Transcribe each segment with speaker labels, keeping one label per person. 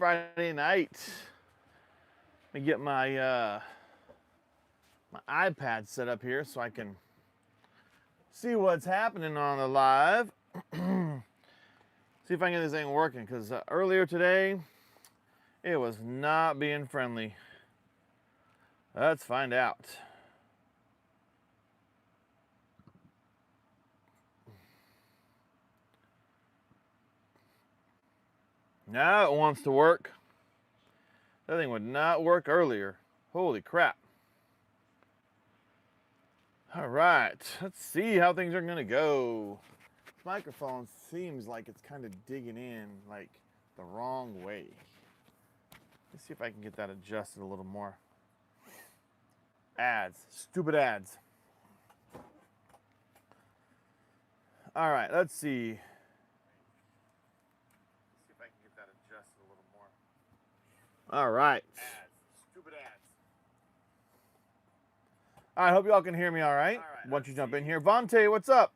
Speaker 1: Friday night. Let me get my my iPad set up here so I can see what's happening on the live. See if I can get this thing working, because earlier today it was not being friendly. Let's find out. Now it wants to work. That thing would not work earlier. Holy crap. All right, let's see how things are gonna go. This microphone seems like it's kind of digging in like the wrong way. Let's see if I can get that adjusted a little more. Ads, stupid ads. All right, let's see. Let's see if I can get that adjusted a little more. All right. Ads, stupid ads. All right, hope you all can hear me all right. Why don't you jump in here? Vontae, what's up?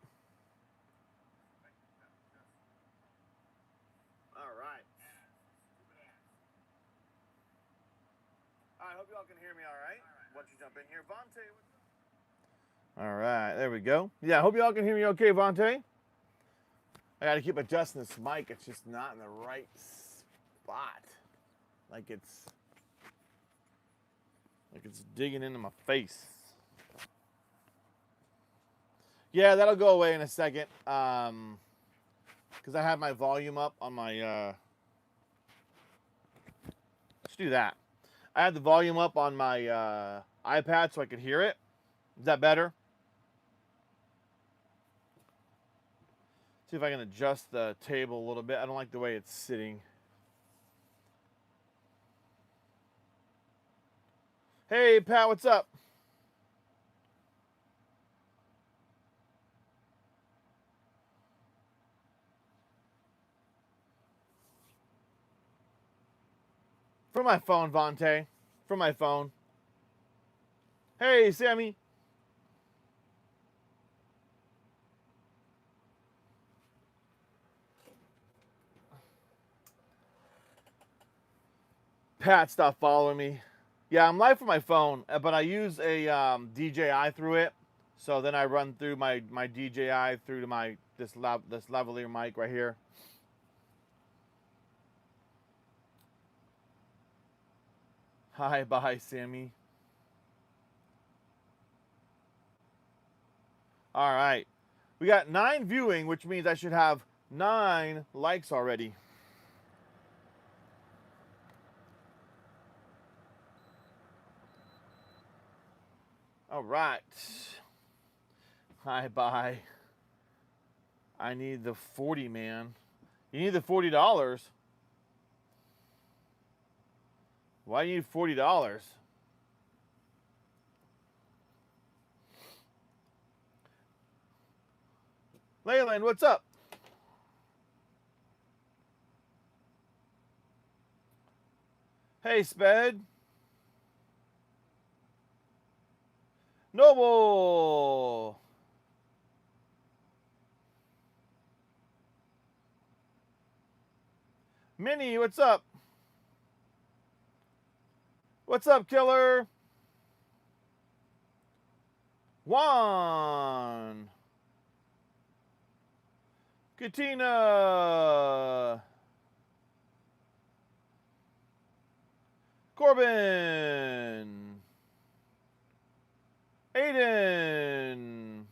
Speaker 1: All right. I hope you all can hear me all right. Why don't you jump in here? Vontae, what's up? All right, there we go. Yeah, I hope you all can hear me okay, Vontae. I got to keep adjusting this mic. It's just not in the right spot. Like it's digging into my face. Yeah, that'll go away in a second. Because I have my volume up on my... let's do that. I had the volume up on my iPad so I could hear it. Is that better? See if I can adjust the table a little bit. I don't like the way it's sitting. Hey, Pat, what's up? From my phone, Vontae. From my phone. Hey, Sammy. Pat, stop following me. Yeah, I'm live from my phone, but I use a DJI through it. So then I run through my DJI through to this lavalier mic right here. Hi, bye, Sammy. All right. We got 9 viewing, which means I should have 9 likes already. All right. Hi, bye. I need the 40, man. You need the $40. Why do you need $40? Leyland, what's up? Hey, Sped. Noble. Minnie, what's up? What's up, Killer? Juan. Katina. Corbin. Aiden.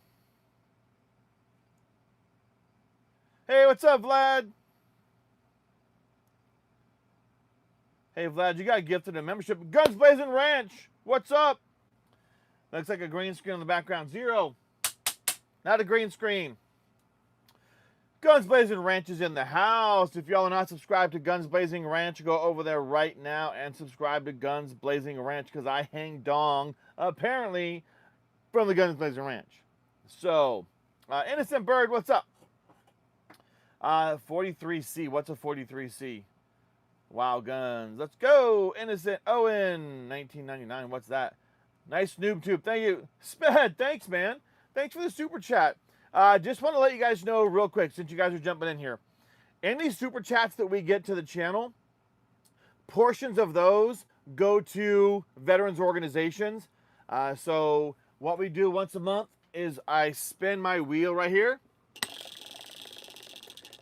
Speaker 1: Hey, what's up, Vlad? Hey, Vlad, you got gifted a membership. Guns Blazing Ranch, what's up? Looks like a green screen in the background. 0. Not a green screen. Guns Blazing Ranch is in the house. If y'all are not subscribed to Guns Blazing Ranch, go over there right now and subscribe to Guns Blazing Ranch, because I hang dong, apparently, from the Guns Blazing Ranch. So, Innocent Bird, what's up? 43C. What's a 43C? Wow, guns. Let's go. Innocent Owen, 1999. What's that? Nice noob tube. Thank you. Sped, thanks, man. Thanks for the super chat. Just want to let you guys know real quick, since you guys are jumping in here. Any super chats that we get to the channel, portions of those go to veterans organizations. So what we do once a month is I spin my wheel right here,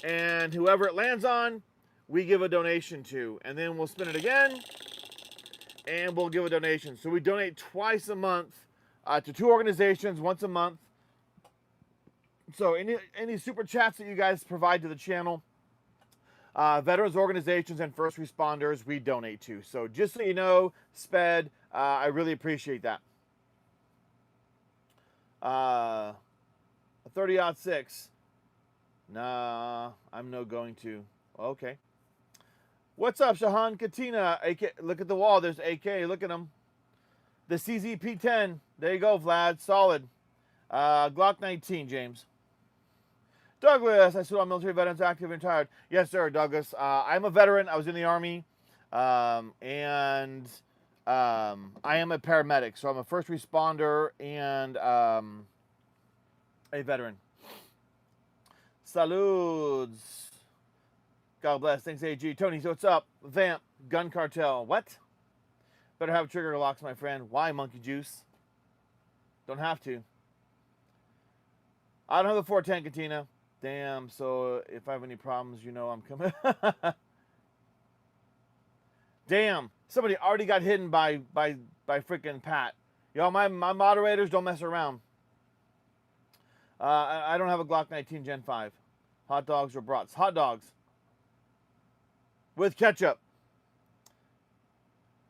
Speaker 1: and whoever it lands on, we give a donation to. And then we'll spin it again, and we'll give a donation. So we donate twice a month to 2 organizations, once a month. So any super chats that you guys provide to the channel, veterans organizations and first responders, we donate to. So just so you know, Sped, I really appreciate that. 30-06. Nah, I'm no going to. Okay. What's up, Shahan Katina? AK, look at the wall. There's AK. Look at him. The CZP-10. There you go, Vlad. Solid. Glock 19, James. Douglas, I saw military veterans active and retired. Yes, sir, Douglas. I'm a veteran. I was in the Army. And I am a paramedic. So I'm a first responder and a veteran. Saludes. God bless. Thanks, AG. Tony, so what's up? Vamp. Gun cartel. What? Better have trigger locks, my friend. Why, Monkey Juice? Don't have to. I don't have the 410, Katina. Damn, so if I have any problems, you know I'm coming. Damn, somebody already got hidden by freaking Pat. Y'all, my moderators don't mess around. I don't have a Glock 19 Gen 5. Hot dogs or brats? Hot dogs. With ketchup.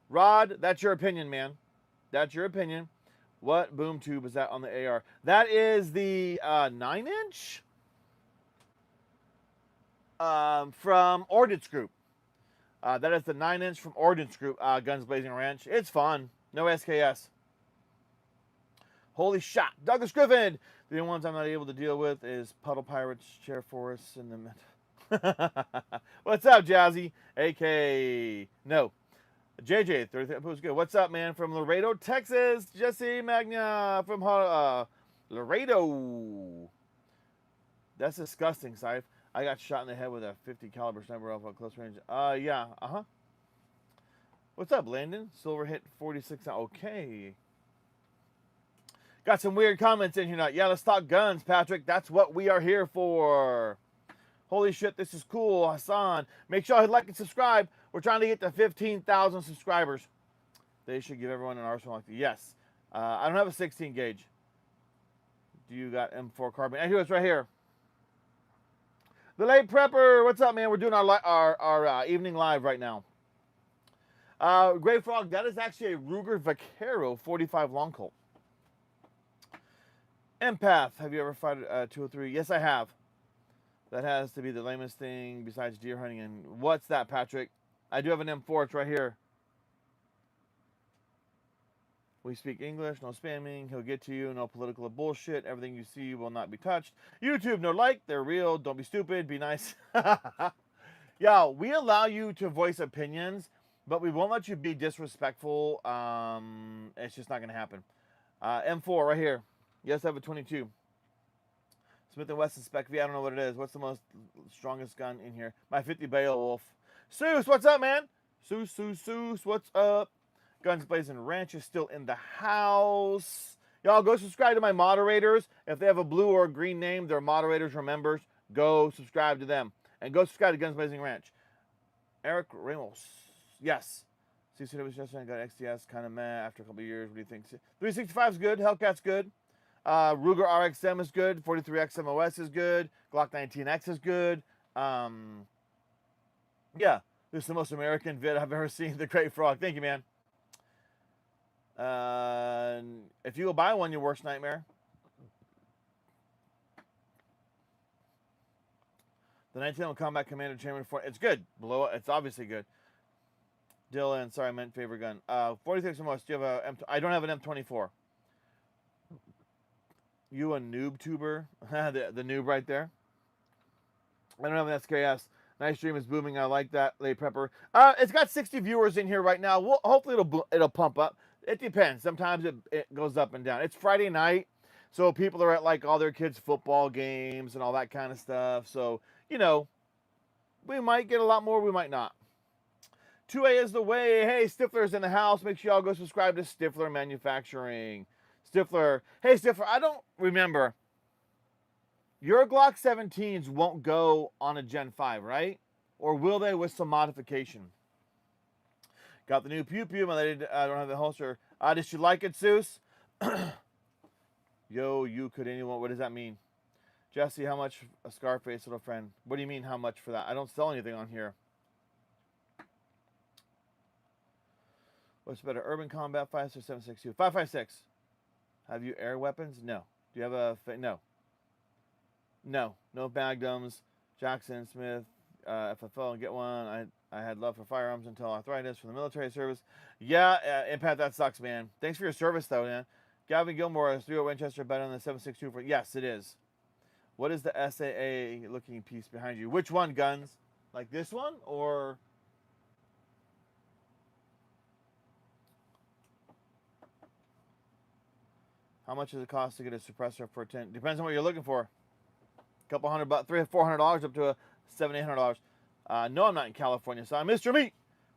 Speaker 1: Rod, that's your opinion, man. That's your opinion. What boom tube is that on the AR? That is the 9-inch from Ordnance Group. That is the 9-inch from Ordnance Group, Guns Blazing Ranch. It's fun. No SKS. Holy shot. Douglas Griffin. The only ones I'm not able to deal with is Puddle Pirates, Chair Forests, and the... What's up, Jazzy? AK. No. JJ, 33 was good. What's up, man? From Laredo, Texas. Jesse Magna from Laredo. That's disgusting, Scythe. I got shot in the head with a 50 caliber sniper rifle at close range. Yeah. What's up, Landon? Silver hit 46. Okay. Got some weird comments in here now. Yeah, let's talk guns, Patrick. That's what we are here for. Holy shit, this is cool, Hassan. Make sure you like and subscribe. We're trying to get to 15,000 subscribers. They should give everyone an arsenal like that. Yes. I don't have a 16 gauge. Do you got M4 carbine? And here's right here. The Late Prepper. What's up, man? We're doing our evening live right now. Gray Frog, that is actually a Ruger Vaquero 45 long Colt. Empath, have you ever fired 203? Yes, I have. That has to be the lamest thing besides deer hunting. And what's that, Patrick? I do have an M4. It's right here. We speak English. No spamming. He'll get to you. No political bullshit. Everything you see will not be touched. YouTube, no like. They're real. Don't be stupid. Be nice. Yeah, we allow you to voice opinions, but we won't let you be disrespectful. It's just not going to happen. M4 right here. Yes, I have a 22. Smith & Wesson Spec V. I don't know what it is. What's the most strongest gun in here? My 50 Beowulf. Seuss, what's up, man? Seuss, what's up? Guns Blazing Ranch is still in the house. Y'all go subscribe to my moderators. If they have a blue or a green name, they're moderators or members. Go subscribe to them. And go subscribe to Guns Blazing Ranch. Eric Ramos. Yes. CCW just got XTS, kind of meh after a couple of years. What do you think? 365 is good. Hellcat's good. Ruger RXM is good. 43X MOS is good. Glock 19X is good. Yeah, this is the most American vid I've ever seen. The Great Frog. Thank you, man. If you go buy one, your worst nightmare. The 19 Combat Commander Chairman for it's good. Below it's obviously good. Dylan, sorry, I meant favorite gun. 46 MOS. Do you have a M? I don't have an M24. You a noob tuber? the noob right there. I don't have an SKS. Nice stream is booming. I like that. Late Prepper. It's got 60 viewers in here right now. Hopefully it'll pump up. It depends. Sometimes it goes up and down. It's Friday night, so people are at like all their kids' football games and all that kind of stuff. So, you know, we might get a lot more. We might not. 2A is the way. Hey, Stifler's in the house. Make sure y'all go subscribe to Stifler Manufacturing. Stifler. Hey, Stifler, I don't remember. Your Glock 17s won't go on a Gen 5, right? Or will they with some modification? Got the new Pew Pew. I don't have the holster. Did you like it, Seuss? Yo, you could anyone. What does that mean? Jesse, how much a Scarface, little friend? What do you mean, how much for that? I don't sell anything on here. What's better, Urban Combat 56762? 556. Have you air weapons? No. Do you have a... No. No. No Magnums. Jackson, Smith, FFO, and get one. I had love for firearms until arthritis from the military service. Yeah, Impact, that sucks, man. Thanks for your service, though, man. Gavin Gilmore, is 3 Winchester better than the 762? Yes, it is. What is the SAA looking piece behind you? Which one, Guns? Like this one, or... How much does it cost to get a suppressor for 10? Depends on what you're looking for. A couple $100, $300-$400 up to a $700-$800. No, I'm not in California, so I'm Mr. Meat.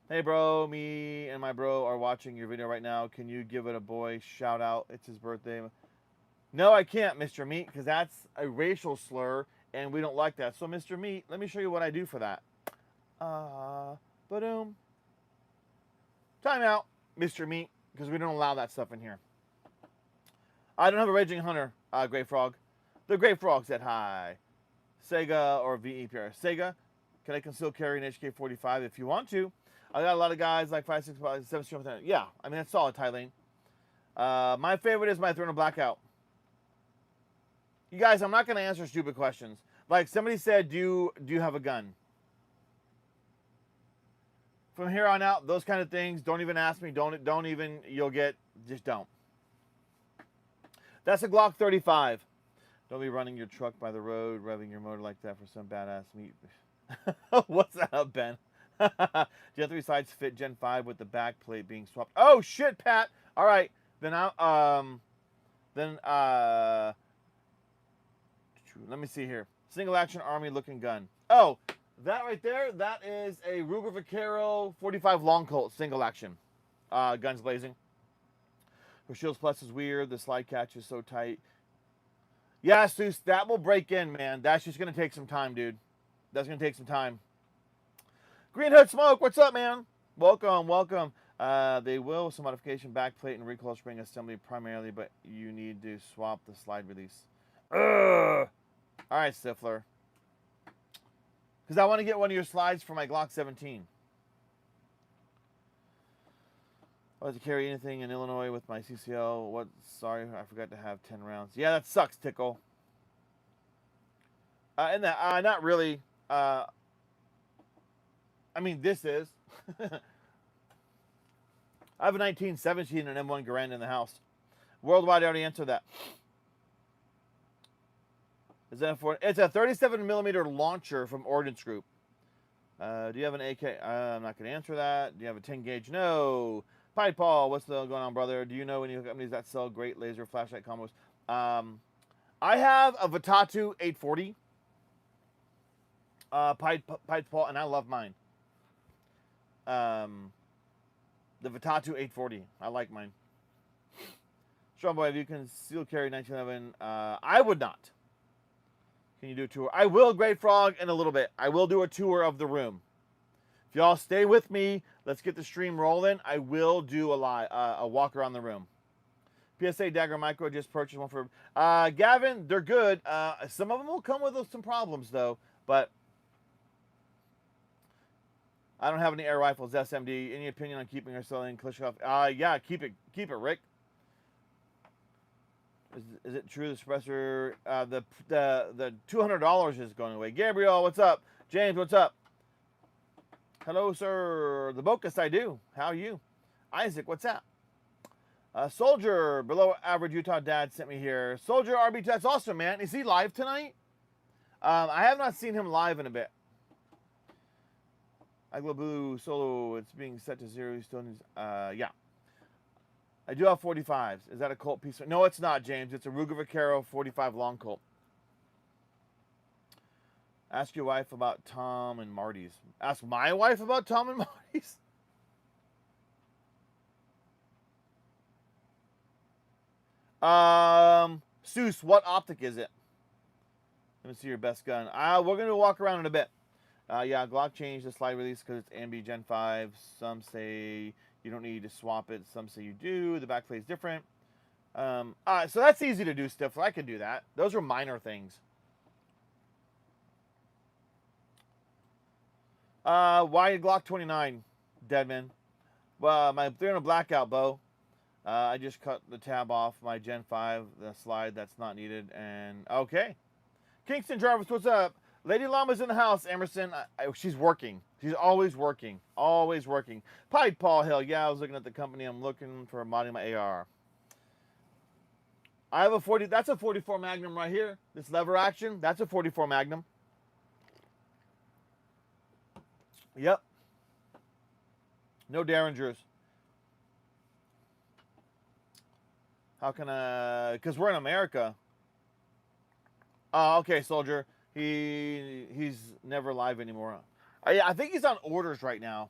Speaker 1: Hey, bro, me and my bro are watching your video right now. Can you give it a boy shout out? It's his birthday. No, I can't, Mr. Meat, because that's a racial slur, and we don't like that. So, Mr. Meat, let me show you what I do for that. Ba-doom. Time out, Mr. Meat, because we don't allow that stuff in here. I don't have a Raging Hunter, Grey Frog. The Grey Frog said hi. Sega or VEPR. Sega, can I conceal carry an HK-45 if you want to? I got a lot of guys like 5.6, 7. Yeah, I mean, that's solid, Tylane. My favorite is my Throne Blackout. You guys, I'm not going to answer stupid questions. Like somebody said, do you have a gun? From here on out, those kind of things, don't even ask me. Don't even, just don't. That's a Glock 35. Don't be running your truck by the road, revving your motor like that for some badass meat. What's that up, Ben? Gen 3 sides fit Gen 5 with the back plate being swapped. Oh, shit, Pat. All right. Then let me see here. Single action army looking gun. Oh, that right there, that is a Ruger Vaquero 45 long Colt single action. Guns blazing. Her Shields Plus is weird. The slide catch is so tight. Yeah, Seuss, that will break in, man. That's just going to take some time, dude. That's going to take some time. Green Hood Smoke, what's up, man? Welcome, welcome. They will some modification back plate and recoil spring assembly primarily, but you need to swap the slide release. Ugh. All right, Stifler. Because I want to get one of your slides for my Glock 17. I was to carry anything in Illinois with my CCL. What? Sorry, I forgot to have 10 rounds. Yeah, that sucks, Tickle. And that, not really. I mean, this is. I have a 1917 and M1 Garand in the house. Worldwide, I already answered that. Is that for? It's a 37mm launcher from Ordnance Group. Do you have an AK? I'm not going to answer that. Do you have a 10 gauge? No. Pied Paul, what's going on, brother? Do you know any companies that sell great laser flashlight combos? I have a Vitatu 840. Pied Paul, and I love mine. The Vitatu 840. I like mine. Strong Boy, if you can still carry 1911, I would not. Can you do a tour? I will, Great Frog, in a little bit. I will do a tour of the room. If y'all stay with me, let's get the stream rolling. I will do a walk around the room. PSA Dagger Micro, just purchased one for Gavin. They're good. Some of them will come with some problems though, but I don't have any air rifles. SMD. Any opinion on keeping or selling Klishkov? Yeah, keep it, Rick. Is it true the suppressor? The $200 is going away. Gabriel, what's up? James, what's up? Hello, sir. The Bocus, I do. How are you? Isaac, what's up? Soldier, below average Utah dad sent me here. Soldier RB, that's awesome, man. Is he live tonight? I have not seen him live in a bit. Iglo Blue Solo, it's being set to 0. He still needs, yeah. I do have 45s. Is that a Colt piece? No, it's not, James. It's a Ruger Vaquero 45 long Colt. Ask your wife about Tom and Marty's. Ask my wife about Tom and Marty's? Seuss, what optic is it? Let me see your best gun. We're going to walk around in a bit. Yeah, Glock changed the slide release because it's AMB Gen 5. Some say you don't need to swap it. Some say you do. The back play is different. So that's easy to do, Stifler. I can do that. Those are minor things. Why Glock 29, Deadman? Well, my 300 blackout bow. I just cut the tab off my Gen 5, the slide that's not needed. And okay. Kingston Jarvis, what's up? Lady Llama's in the house, Emerson. She's working. She's always working. Always working. Pied Paul Hill. Yeah, I was looking at the company. I'm looking for modding my AR. I have a 40. That's a 44 Magnum right here. This lever action. That's a 44 Magnum. Yep. No Derringers. How can I? Because we're in America. Oh, okay, soldier. He's never live anymore. I think he's on orders right now.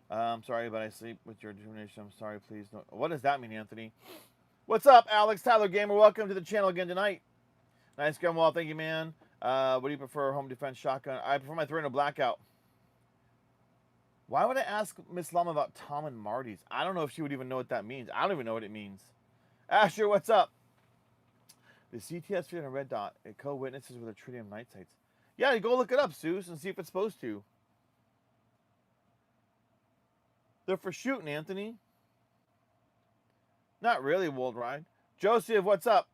Speaker 1: I'm sorry, but I sleep with your determination. I'm sorry, please. No. What does that mean, Anthony? What's up, Alex Tyler Gamer? Welcome to the channel again tonight. Nice gun wall. Thank you, man. What do you prefer, home defense shotgun? I prefer my 300 blackout. Why would I ask Miss Llama about Tom and Marty's? I don't know if she would even know what that means. I don't even know what it means. Asher, what's up? The CTS fit on a red dot. It co-witnesses with a tritium night sights. Yeah, go look it up, Seuss, and see if it's supposed to. They're for shooting, Anthony. Not really, World Ride. Joseph, what's up?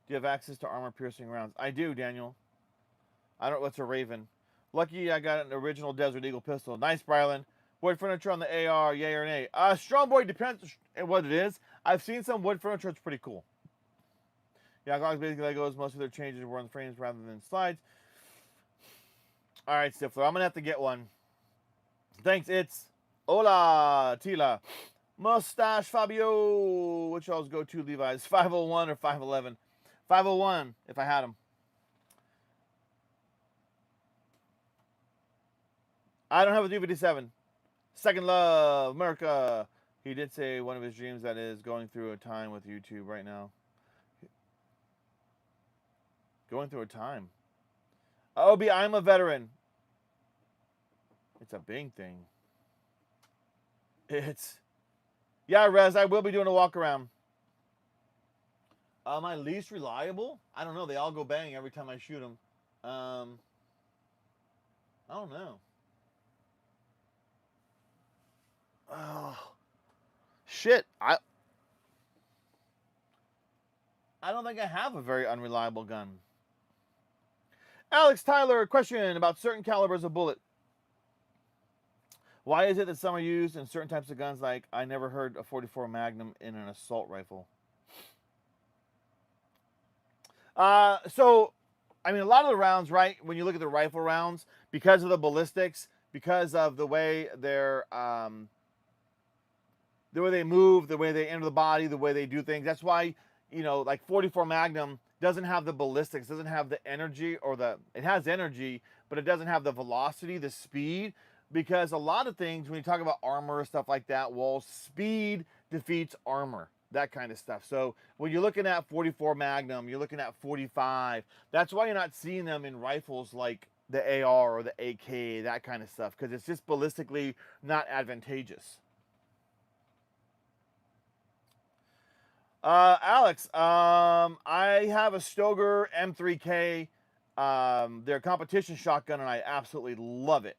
Speaker 1: Do you have access to armor-piercing rounds? I do, Daniel. I don't know what's a Raven. Lucky I got an original Desert Eagle pistol. Nice, Brylan. Wood furniture on the AR, yay or nay? Strong Boy, depends on what it is. I've seen some wood furniture. It's pretty cool. Yeah, Glock's basically Legos. Most of their changes were on frames rather than slides. All right, Stifler. I'm going to have to get one. Thanks, it's Hola, Tila. Mustache Fabio. Which y'all's go to, Levi's? 501 or 511? 501, if I had them. I don't have a 357. Second Love, America. He did say one of his dreams that is going through a time with YouTube right now. Going through a time. Obi, I'm a veteran. It's a Bing thing. It's... Yeah, Rez, I will be doing a walk around. My least reliable? I don't know. They all go bang every time I shoot them. I don't know. Oh, shit. I don't think I have a very unreliable gun. Alex Tyler, question about certain calibers of bullet. Why is it that some are used in certain types of guns? Like, I never heard a 44 Magnum in an assault rifle. So, I mean, a lot of the rounds, right, when you look at the rifle rounds, because of the ballistics, because of the way they're, the way they move, the way they enter the body, the way they do things. That's why, you know, like 44 Magnum doesn't have the ballistics, doesn't have the energy, or it has energy, but it doesn't have the velocity, the speed, because a lot of things, when you talk about armor or stuff like that, well, speed defeats armor, that kind of stuff. So when you're looking at 44 Magnum, you're looking at 45. That's why you're not seeing them in rifles like the AR or the AK, that kind of stuff, because it's just ballistically not advantageous. Alex, I have a Stoeger M3K, their competition shotgun, and I absolutely love it.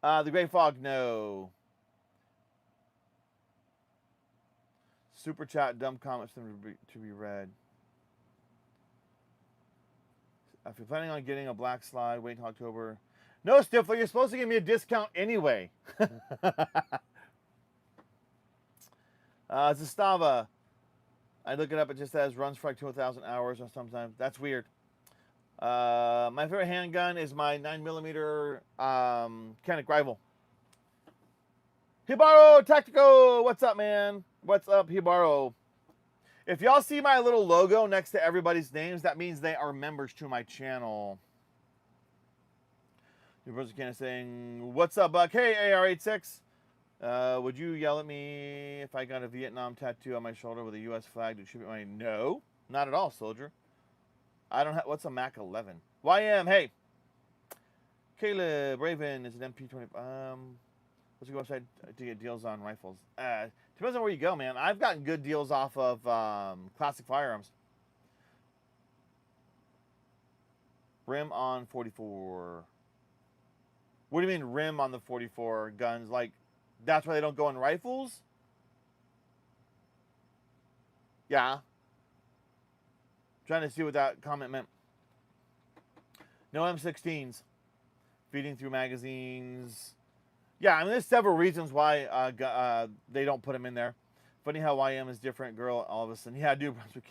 Speaker 1: The Gray Fog, no. Super chat, dumb comments to be read. If you're planning on getting a black slide, wait until October. No, Stifler, you're supposed to give me a discount anyway. Zastava. I look it up, it just says runs for like 2,000 hours or sometimes. That's weird. My favorite handgun is my 9mm Kinetic Rival. Hibaro Tactico, what's up, man? What's up, Hibaro? If y'all see my little logo next to everybody's names, that means they are members to my channel. Your brother kind of saying, what's up, Buck? Hey, AR86. Would you yell at me if I got a Vietnam tattoo on my shoulder with a U.S. flag to tribute my... No, not at all, soldier. I don't have... What's a Mac 11? YM, hey. Caleb, Raven is an MP20. What's your website to get deals on rifles? Depends on where you go, man. I've gotten good deals off of classic firearms. Rim on 44. What do you mean rim on the 44 guns? Like, that's why they don't go in rifles? Yeah. Trying to see what that comment meant. No M16s. Feeding through magazines. Yeah, I mean, there's several reasons why they don't put them in there. Funny how YM is different, girl, all of a sudden. Yeah, I do, Brunswick.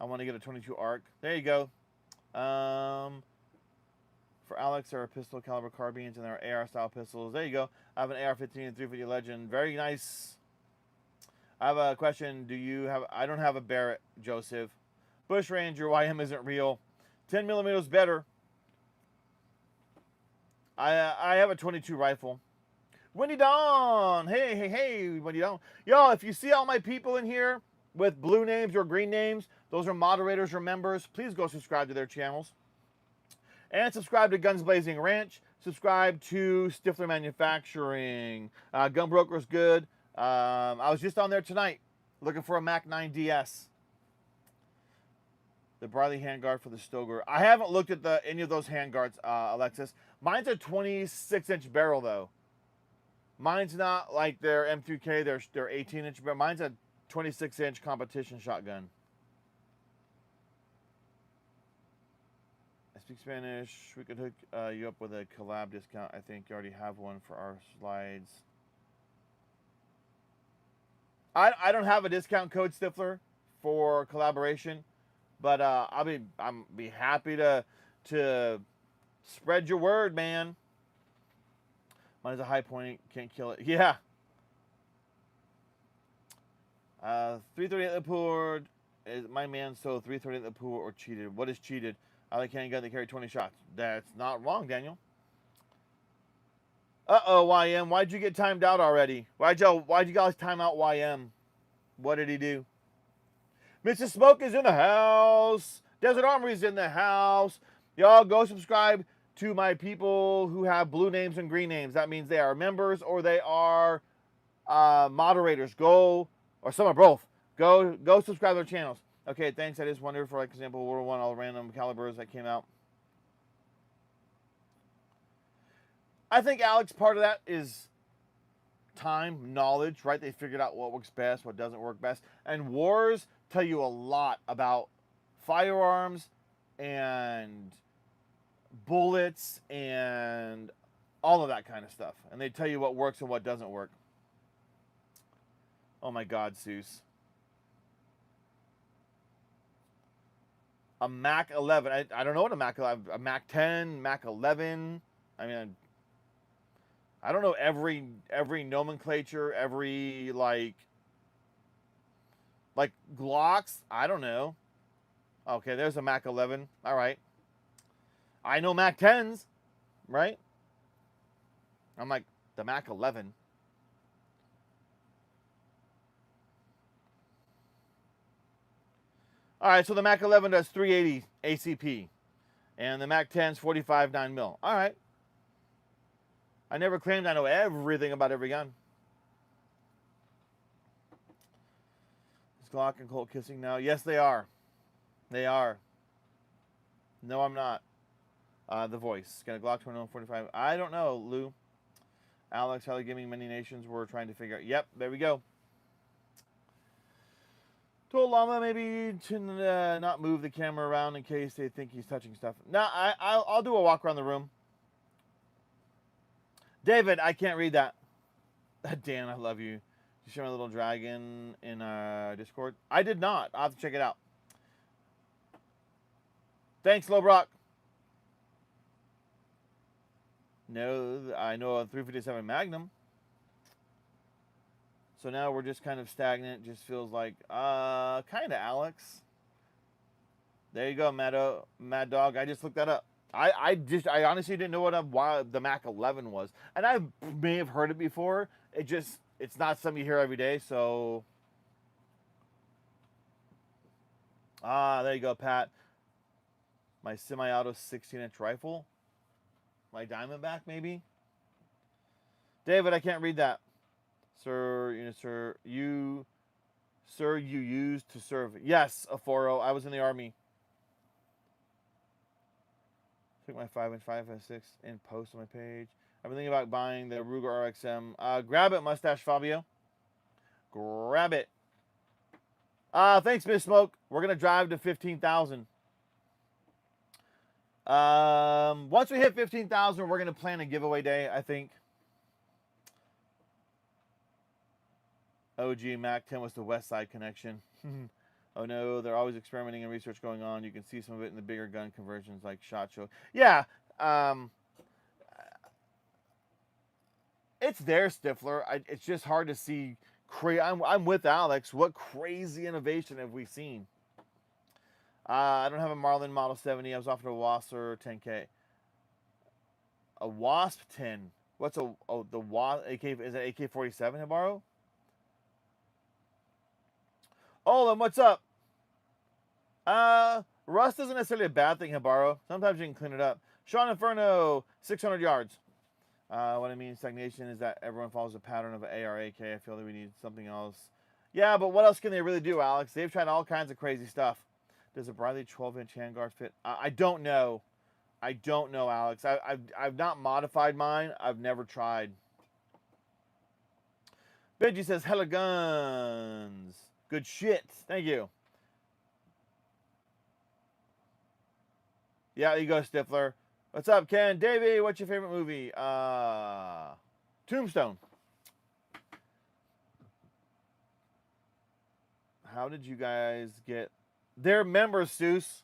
Speaker 1: I want to get a 22 ARC. There you go. For Alex, there are pistol caliber carbines and there are AR style pistols. There you go. I have an AR-15 and 350 Legend. Very nice. I have a question. Do you have... I don't have a Barrett, Joseph. Bush Ranger, YM isn't real. 10 millimeters better. I have a 22 rifle. Wendy Dawn. Hey, Wendy Dawn. Yo, if you see all my people in here with blue names or green names, those are moderators or members. Please go subscribe to their channels. And subscribe to Guns Blazing Ranch. Subscribe to Stifler Manufacturing. Gunbroker's good. I was just on there tonight looking for a Mac 9 DS. The Briley handguard for the Stoger. I haven't looked at any of those handguards, Alexis. Mine's a 26-inch barrel, though. Mine's not like their M3K, their 18-inch barrel. Mine's a 26-inch competition shotgun. I speak Spanish. We could hook you up with a collab discount. I think you already have one for our slides. I don't have a discount code, Stifler, for collaboration. But I'll be happy to spread your word, man. Mine's a high point, can't kill it. Yeah. 338 Lepore is my man. So 338 Lepore or cheated. What is cheated? I like handgun that carry 20 shots. That's not wrong, Daniel. Uh-oh, YM. Why'd you get timed out already? Why'd you guys time out YM? What did he do? Mr. Smoke is in the house. Desert Armory's in the house. Y'all go subscribe to my people who have blue names and green names. That means they are members or they are moderators. Go, or some are both. Go subscribe to their channels. Okay, thanks. I just wondered for, like, example, World War I, all random calibers that came out. I think, Alex, part of that is time, knowledge, right? They figured out what works best, what doesn't work best. And wars tell you a lot about firearms and bullets and all of that kind of stuff. And they tell you what works and what doesn't work. Oh my God, Seuss. A Mac 11. I don't know what a Mac 11. A Mac 10, Mac 11. I mean, I don't know every nomenclature, every like Glocks. I don't know. Okay, there's a Mac 11. All right. I know Mac 10s, right? I'm like, the Mac 11. All right, so the Mac 11 does 380 ACP, and the Mac 10's 45 9mm. All right. I never claimed I know everything about every gun. Is Glock and Colt kissing now? Yes, they are. They are. No, I'm not. The voice. Got a Glock 2145. I don't know, Lou. Alex, how they giving many nations we're trying to figure out. Yep, there we go. Told Llama maybe to not move the camera around in case they think he's touching stuff. No, I'll do a walk around the room. David, I can't read that. Dan, I love you. Did you share my little dragon in Discord? I did not. I'll have to check it out. Thanks, Lobrock. No, I know a 357 Magnum. So now we're just kind of stagnant. Just feels like, kind of, Alex. There you go, Mad Dog. I just looked that up. I honestly didn't know why the Mac 11 was, and I may have heard it before. It's not something you hear every day. So there you go, Pat. My semi-auto 16-inch rifle, my Diamondback maybe. David, I can't read that. Sir, sir, you used to serve. Yes, Aforo. I was in the army. Took my 5-inch 5.56 in post on my page. I've been thinking about buying the Ruger RXM. Grab it, Mustache Fabio. Grab it. Thanks, Miss Smoke. We're gonna drive to 15,000. Once we hit 15,000, we're gonna plan a giveaway day, I think. OG Mac 10 was the West Side connection. Oh no, they're always experimenting and research going on. You can see some of it in the bigger gun conversions like SHOT Show. Yeah, it's there, Stifler. It's just hard to see. I'm with Alex. What crazy innovation have we seen? I don't have a Marlin Model 70. I was offered a Wasser 10K. A Wasp 10. What's the Wasp AK? Is it AK-47, Hibaro? Olin, what's up? Rust isn't necessarily a bad thing, Hibaro. Sometimes you can clean it up. Sean Inferno, 600 yards. What I mean stagnation is that everyone follows a pattern of AR-AK. I feel that we need something else. Yeah, but what else can they really do, Alex? They've tried all kinds of crazy stuff. Does a Briley 12-inch handguard fit? I don't know. I don't know, Alex. I've not modified mine. I've never tried. Benji says, hella guns. Good shit. Thank you. Yeah, there you go, Stifler. What's up, Ken? Davey, what's your favorite movie? Tombstone. How did you guys get... They're members, Seuss.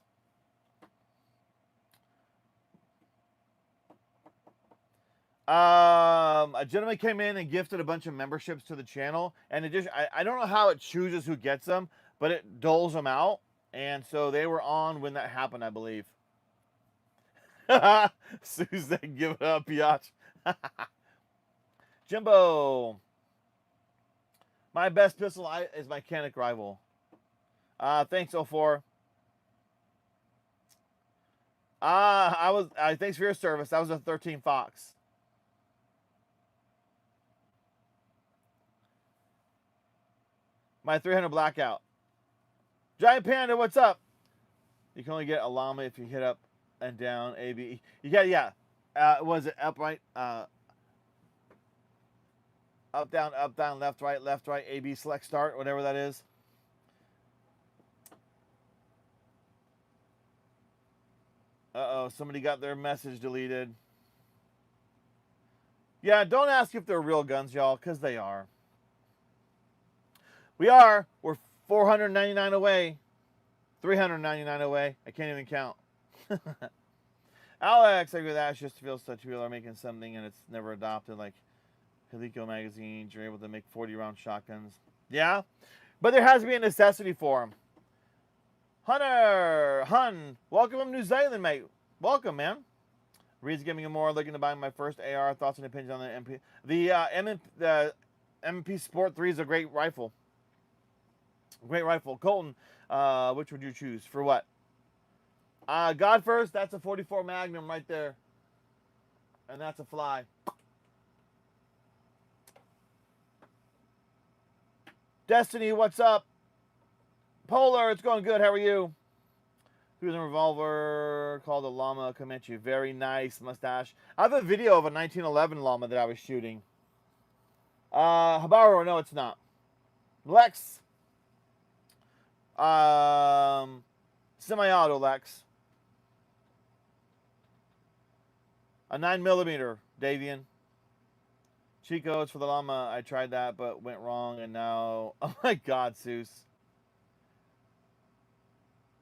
Speaker 1: A gentleman came in and gifted a bunch of memberships to the channel, and it just I don't know how it chooses who gets them, but it doles them out, and so they were on when that happened, I believe. Susan, give it up, biatch. Jimbo, my best pistol is my Canik rival. Thanks, 04. Thanks for your service. That was a 13 Fox. My 300 Blackout. Giant Panda, what's up? You can only get a Llama if you hit up and down AB. You got, yeah. Was it upright? Up, down, left, right, AB, select, start, whatever that is. Uh-oh, somebody got their message deleted. Yeah, don't ask if they're real guns, y'all, because they are. We're 499 away. 399 away. I can't even count. Alex, I agree with that. It just feels such people are making something and it's never adopted, like Helico magazines. You're able to make 40-round shotguns. Yeah, but there has to be a necessity for them. Hun, welcome from New Zealand, mate. Welcome, man. Reed's giving me more. Looking to buy my first AR. Thoughts and opinions on the MP. The MP Sport 3 is a great rifle. Great rifle. Colton, which would you choose? For what? God first, that's a 44 Magnum right there. And that's a fly. Destiny, what's up? Polar, it's going good. How are you? He was a revolver called a Llama Comanche. Very nice mustache. I have a video of a 1911 Llama that I was shooting. Hibaro, no, it's not. Lex. Semi-auto, Lex. A 9mm, Davian. Cheat codes for the Llama. I tried that, but went wrong, and now... Oh my God, Seuss.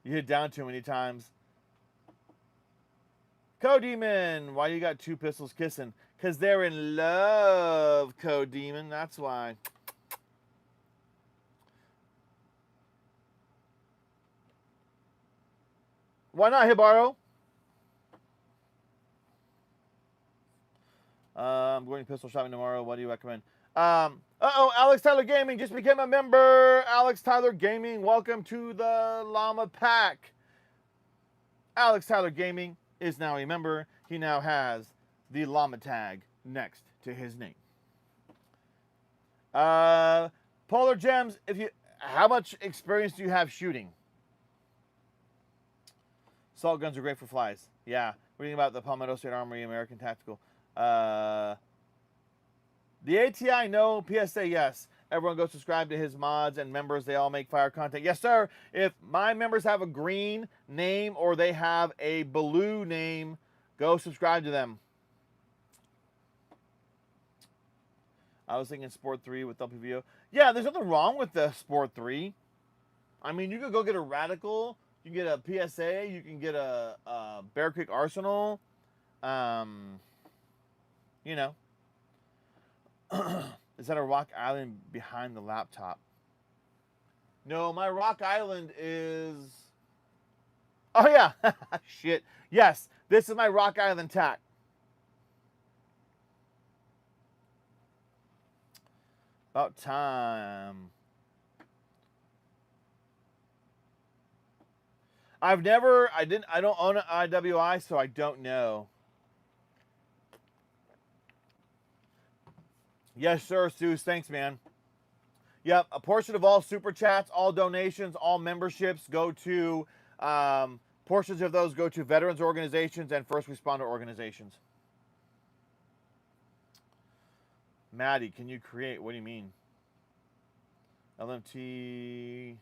Speaker 1: You hit down too many times. Co-Demon, why you got two pistols kissing? Because they're in love, Co-Demon. That's why. Why not, Hibaro? I'm going pistol shopping tomorrow. What do you recommend? Alex Tyler Gaming just became a member. Alex Tyler Gaming, welcome to the Llama Pack. Alex Tyler Gaming is now a member. He now has the Llama tag next to his name. Polar Gems, how much experience do you have shooting? Assault guns are great for flies. Yeah. Reading about the Palmetto State Armory American Tactical. The ATI, no. PSA, yes. Everyone go subscribe to his mods and members. They all make fire content. Yes, sir. If my members have a green name or they have a blue name, go subscribe to them. I was thinking Sport 3 with LPVO. Yeah, there's nothing wrong with the Sport 3. I mean, you could go get a Radical. You can get a PSA. You can get a Bear Creek Arsenal. You know. Is that a Rock Island behind the laptop? No, my Rock Island is... Oh, yeah. Shit. Yes, this is my Rock Island tack. About time. I don't own an IWI, so I don't know. Yes, sir, Seuss. Thanks, man. Yep, a portion of all super chats, all donations, all memberships go to, portions of those go to veterans organizations and first responder organizations. Maddie, can you create? What do you mean? LMT.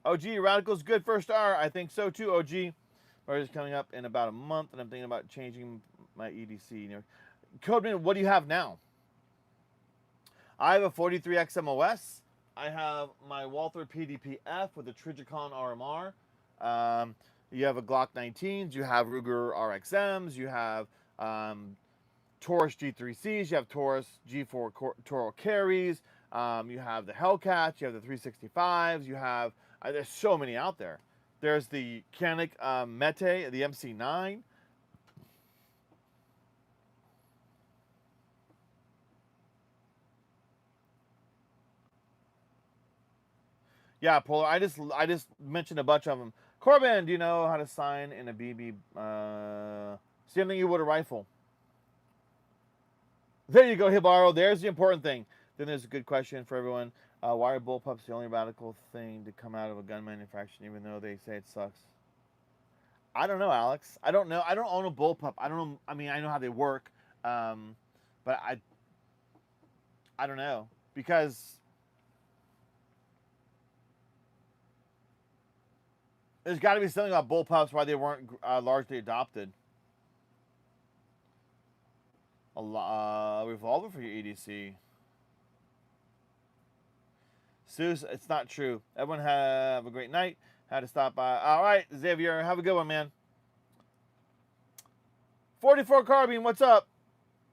Speaker 1: OG, Radical's good first star. I think so too, OG. Is coming up in about a month, and I'm thinking about changing my EDC. Codeman, what do you have now? I have a 43 XMOS. I have my Walther PDP-F with a Trijicon RMR. You have a Glock 19s. You have Ruger RXMs. You have Taurus G3Cs. You have Taurus G4 Toro carries. You have the Hellcats. You have the 365s. You have... there's so many out there. There's the Canik Mete, the MC9. Yeah, Polar. I just mentioned a bunch of them. Corbin, do you know how to sign in a BB? Same thing you would a rifle. There you go, Hibaro. There's the important thing. Then there's a good question for everyone. Why are bullpups the only radical thing to come out of a gun manufacturer, even though they say it sucks? I don't know, Alex. I don't know. I don't own a bullpup. I don't know. I mean, I know how they work, but I don't know, because there's got to be something about bullpups why they weren't largely adopted. A revolver for your EDC. Seuss, it's not true. Everyone have a great night. Had to stop by. All right, Xavier, have a good one, man. 44 Carbine, what's up?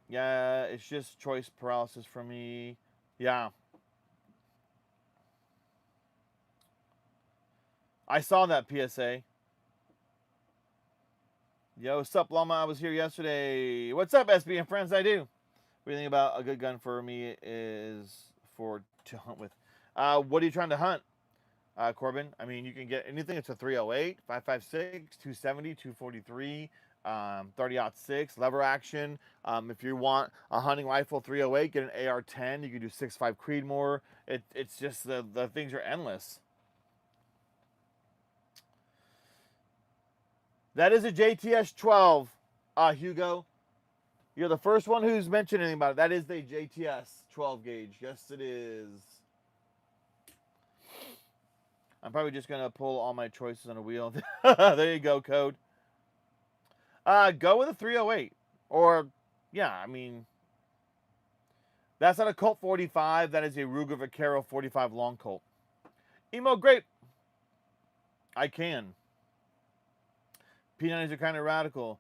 Speaker 1: Yeah, it's just choice paralysis for me. Yeah. I saw that PSA. Yo, what's up, Llama? I was here yesterday. What's up, SB and friends? I do. What do you think about a good gun for me is to hunt with? What are you trying to hunt, Corbin? I mean, you can get anything. It's a 308, 5.56, 270, 243, 30-06, lever action. If you want a hunting rifle 308, get an AR-10. You can do 6.5 Creedmoor. It's just the things are endless. That is a JTS-12, Hugo. You're the first one who's mentioned anything about it. That is the JTS 12 gauge. Yes, it is. I'm probably just going to pull all my choices on a wheel. There you go, Code. Go with a 308. Or, yeah, I mean, that's not a Colt 45. That is a Ruger Vaquero 45 long Colt. Emo Grape. I can. P90s are kind of radical.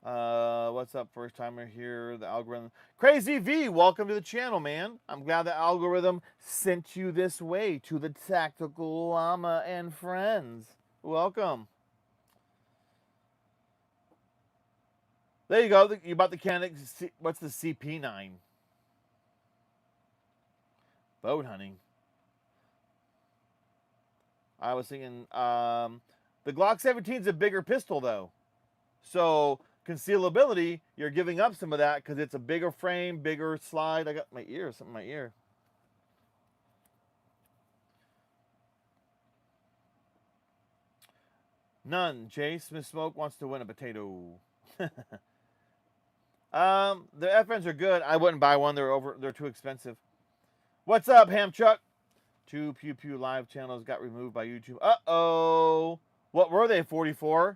Speaker 1: What's up, first timer here? The algorithm. Crazy V, welcome to the channel, man. I'm glad the algorithm sent you this way to the Tactical Llama and friends. Welcome. There you go. You bought the Kinetic. What's the CP9? Boat hunting. I was thinking the Glock 17 is a bigger pistol, though. So concealability, you're giving up some of that because it's a bigger frame, bigger slide. I got my ear, something in my ear. None. Jay Smith Smoke wants to win a potato. The FNs are good. I wouldn't buy one. They're too expensive. What's up, Ham Chuck? 2 Pew Pew live channels got removed by YouTube. Uh-oh. What were they, 44?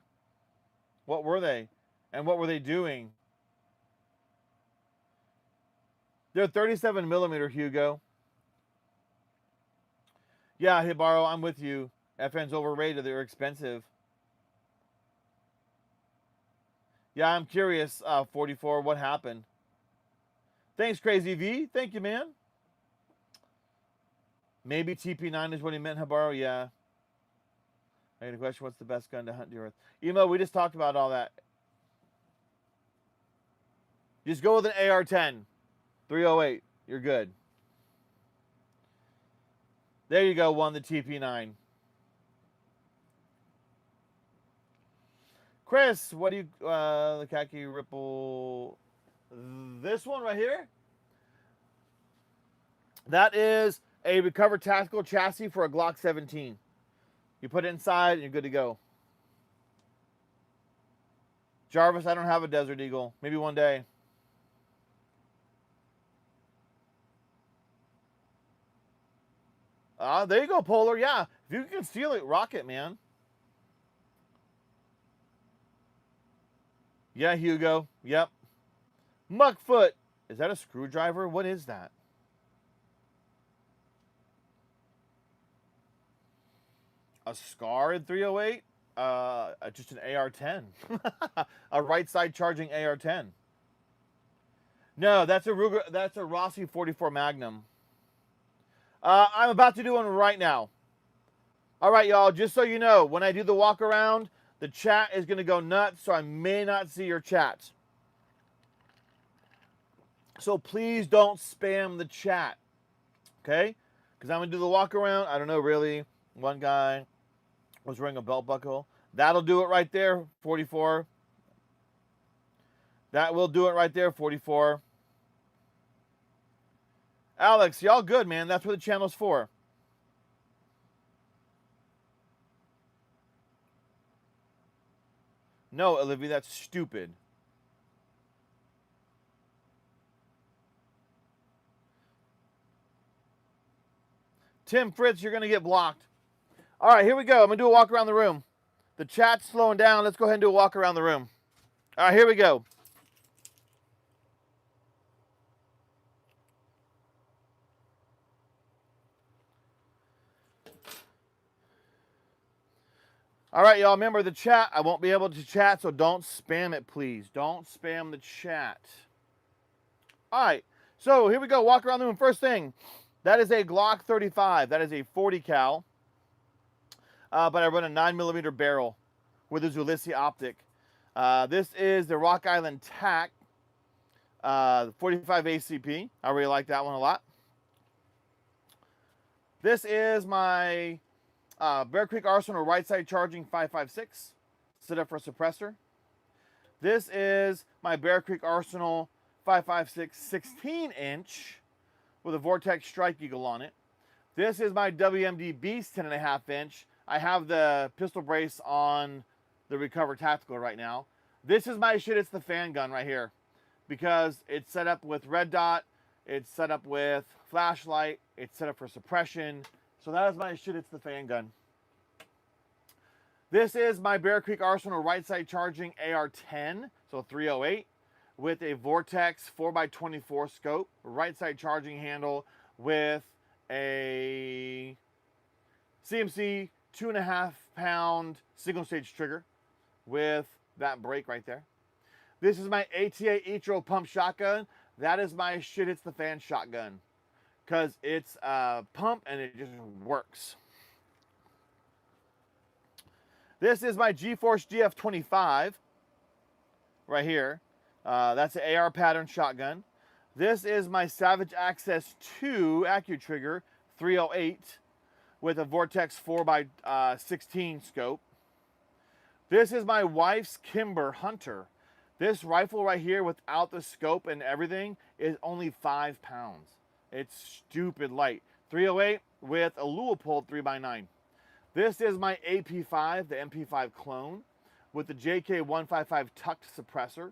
Speaker 1: What were they? And what were they doing? They're 37 millimeter, Hugo. Yeah, Hibaro, I'm with you. FN's overrated. They're expensive. Yeah, I'm curious, 44, what happened? Thanks, Crazy V. Thank you, man. Maybe TP9 is what he meant, Hibaro. Yeah. I got a question. What's the best gun to hunt deer with? Emo, we just talked about all that. Just go with an AR-10. 308. You're good. There you go. Won the TP9. Chris, what do you... the khaki ripple... This one right here? That is a recovered tactical chassis for a Glock 17. You put it inside and you're good to go. Jarvis, I don't have a Desert Eagle. Maybe one day. There you go, Polar. Yeah, if you can steal it, rock it, man. Yeah, Hugo. Yep. Muckfoot. Is that a screwdriver? What is that? A Scar in 308? Just an AR-10. A right side charging AR-10. No, that's a Ruger. That's a Rossi 44 Magnum. I'm about to do one right now. All right, y'all. Just so you know, when I do the walk around, the chat is going to go nuts, so I may not see your chats. So please don't spam the chat, okay? Because I'm going to do the walk around. I don't know, really. One guy was wearing a belt buckle. That'll do it right there, 44. That will do it right there, 44. Alex, y'all good, man. That's what the channel's for. No, Olivia, that's stupid. Tim Fritz, you're going to get blocked. All right, here we go. I'm going to do a walk around the room. The chat's slowing down. Let's go ahead and do a walk around the room. All right, here we go. All right, y'all, remember the chat. I won't be able to chat, so don't spam it, please. Don't spam the chat. All right, so here we go. Walk around the room. First thing, that is a Glock 35. That is a 40 cal, but I run a 9mm barrel with a Zulissi optic. This is the Rock Island TAC 45 ACP. I really like that one a lot. This is my Bear Creek Arsenal right side charging 5.56, set up for a suppressor. This is my Bear Creek Arsenal 5.56 16-inch with a Vortex Strike Eagle on it. This is my WMD Beast 10.5-inch. I have the pistol brace on the Recover Tactical right now. This is my shit, it's the fan gun right here, because it's set up with red dot, it's set up with flashlight, it's set up for suppression. So that is my shit, it's the fan gun. This is my Bear Creek Arsenal right side charging AR-10, so 308, with a Vortex 4x24 scope, right side charging handle with a CMC 2.5 pound single stage trigger with that brake right there. This is my ATA Etro pump shotgun. That is my shit, it's the fan shotgun, because it's a pump and it just works. This is my GeForce GF25 right here. That's an AR pattern shotgun. This is my Savage Access 2 AccuTrigger 308 with a Vortex 4x16 scope. This is my wife's Kimber Hunter. This rifle right here without the scope and everything is only 5 pounds. It's stupid light. 308 with a Leupold 3x9. This is my AP5, the MP5 clone, with the JK155 tucked suppressor.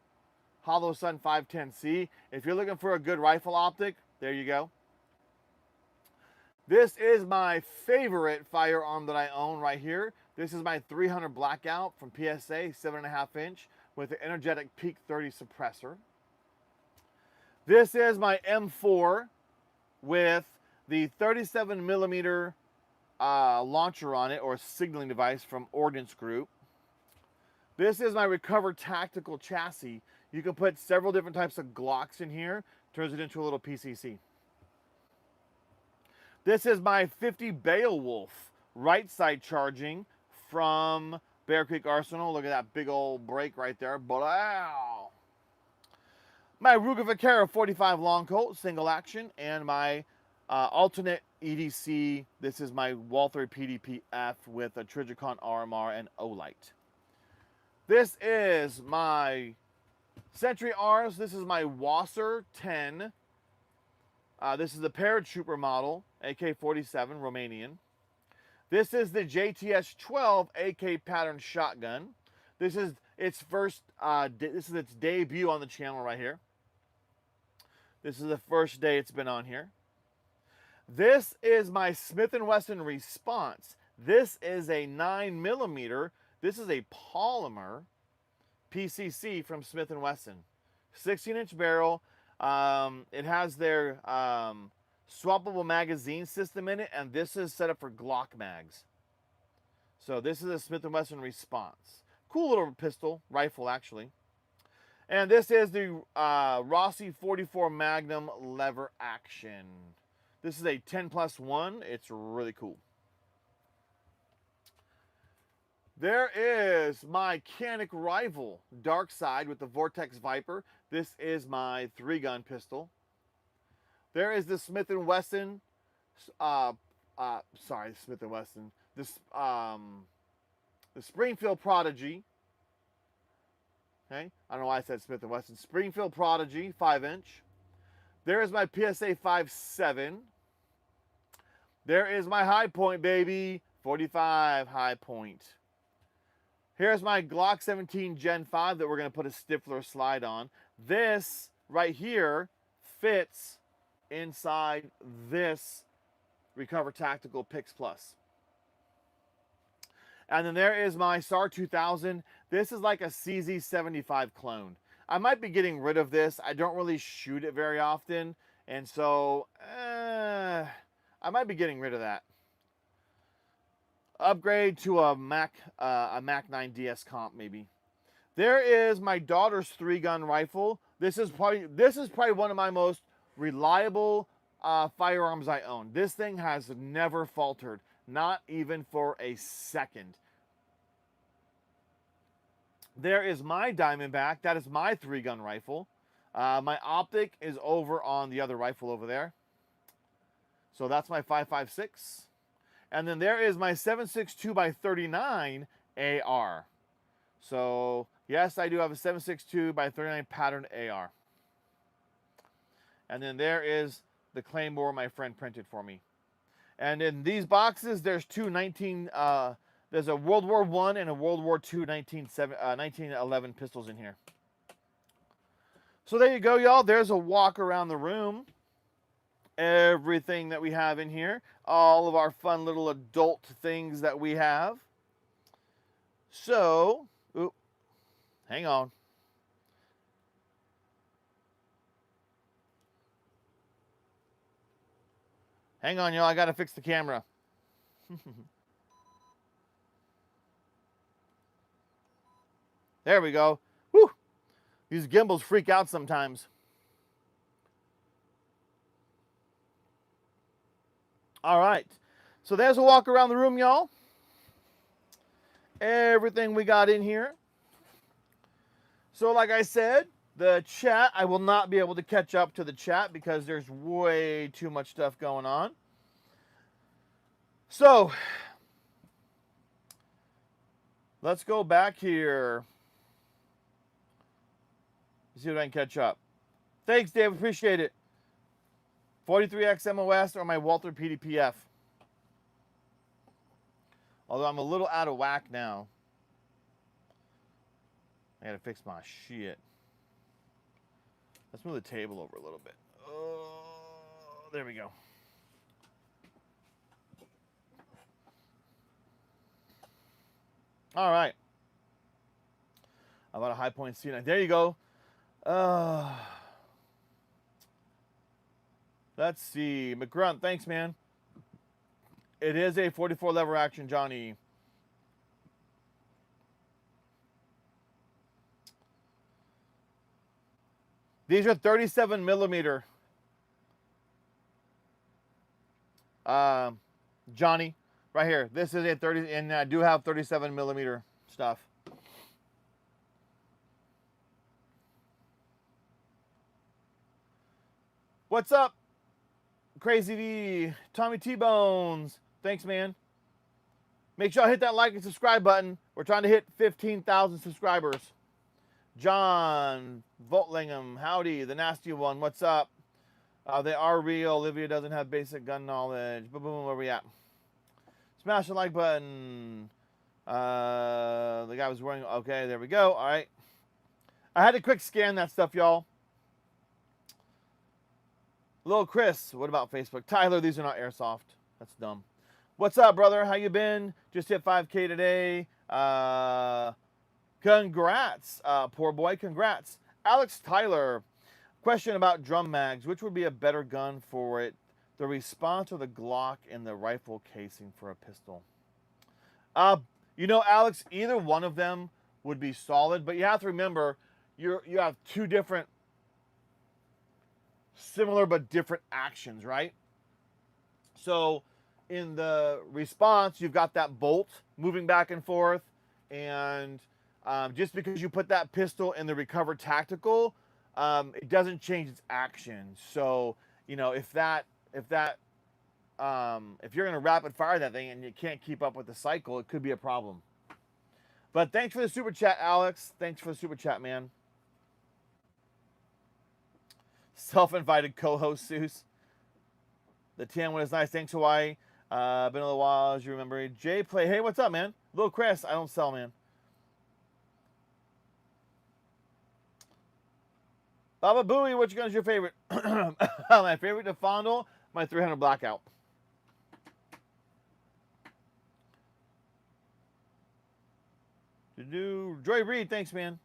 Speaker 1: Hollow Sun 510C. If you're looking for a good rifle optic, there you go. This is my favorite firearm that I own right here. This is my 300 Blackout from PSA, 7.5 inch, with the energetic Peak 30 suppressor. This is my M4 with the 37 millimeter launcher on it, or signaling device from Ordnance Group. This is my Recover Tactical chassis. You can put several different types of Glocks in here. Turns it into a little PCC. This is my 50 Beowulf right side charging from Bear Creek Arsenal. Look at that big old break right there. Blow! My Ruger Vaquero 45 Long Colt, single action, and my alternate EDC. This is my Walther PDP-F with a Trijicon RMR and Olight. This is my Sentry Rs. This is my Wasser 10. This is the Paratrooper model, AK-47, Romanian. This is the JTS 12 AK pattern shotgun. This is its its debut on the channel right here. This is the first day it's been on here. This is my Smith & Wesson Response. This is a 9mm. This is a polymer PCC from Smith & Wesson. 16-inch barrel. It has their swappable magazine system in it, and this is set up for Glock mags. So this is a Smith & Wesson Response. Cool little pistol, rifle actually. And this is the Rossi 44 Magnum lever action. This is a 10+1. It's really cool. There is my Canic rival, Dark Side, with the Vortex Viper. This is my 3-gun pistol. There is the Smith & Wesson, Smith & Wesson, the Springfield Prodigy. Okay, I don't know why I said Smith & Wesson. Springfield Prodigy, 5-inch. There is my PSA 5.7. There is my High Point, baby, 45 High Point. Here's my Glock 17 Gen 5 that we're going to put a Stifler slide on. This right here fits inside this Recover Tactical Pix Plus. And then there is my SAR 2000. This is like a CZ75 clone. I might be getting rid of this. I don't really shoot it very often. And so, I might be getting rid of that. Upgrade to a Mac 9 DS comp maybe. There is my daughter's 3-gun rifle. This is probably one of my most reliable firearms I own. This thing has never faltered, not even for a second. There is my Diamondback. That is my 3-gun rifle. My optic is over on the other rifle over there. So that's my 5.56. And then there is my 7.62x39 AR. So yes, I do have a 7.62x39 patterned AR. And then there is the Claymore my friend printed for me. And in these boxes, there's two there's a World War I and a World War II 1911 pistols in here. So there you go, y'all. There's a walk around the room. Everything that we have in here. All of our fun little adult things that we have. So, hang on. Hang on, y'all. I got to fix the camera. There we go. Whew. These gimbals freak out sometimes. All right. So there's a walk around the room, y'all. Everything we got in here. So like I said, The chat, I will not be able to catch up to the chat because there's way too much stuff going on. So, let's go back here. See if I can catch up. Thanks, Dave. Appreciate it. 43X MOS or my Walther PDPF. Although I'm a little out of whack now. I gotta fix my shit. Let's move the table over a little bit. Oh, there we go. All right. About a high point C9. There you go. Let's see. McGrunt, thanks, man. It is a 44 lever action, Johnny. These are 37 millimeter. Johnny, right here. This is a 30, and I do have 37 millimeter stuff. What's up, Crazy V, Tommy T-Bones? Thanks, man. Make sure I hit that like and subscribe button. We're trying to hit 15,000 subscribers. John Voltlingham, howdy, the nasty one. What's up? They are real. Olivia doesn't have basic gun knowledge. Boom, boom, where we at? Smash the like button. The guy was wearing. Okay, there we go. All right. I had to quick scan that stuff, y'all. Little Chris, what about Facebook? Tyler, these are not airsoft. That's dumb. What's up, brother? How you been? Just hit 5K today. Congrats, poor boy. Congrats. Alex Tyler, question about drum mags. Which would be a better gun for it? The response or the Glock in the rifle casing for a pistol? You know, Alex, either one of them would be solid, but you have to remember you have two different similar but different actions, right? So in the response, you've got that bolt moving back and forth, and just because you put that pistol in the recovered tactical, it doesn't change its action. So, you know, if you're going to rapid fire that thing and you can't keep up with the cycle, it could be a problem. But thanks for the super chat, Alex. Thanks for the super chat, man. Self-invited co-host, Seuss. The TN one is nice. Thanks, Hawaii. Been a little while, as you remember. Jay Play. Hey, what's up, man? Little Chris. I don't sell, man. Baba Booey, which gun is your favorite? My favorite to fondle, my 300 Blackout. Joy Reed, thanks, man.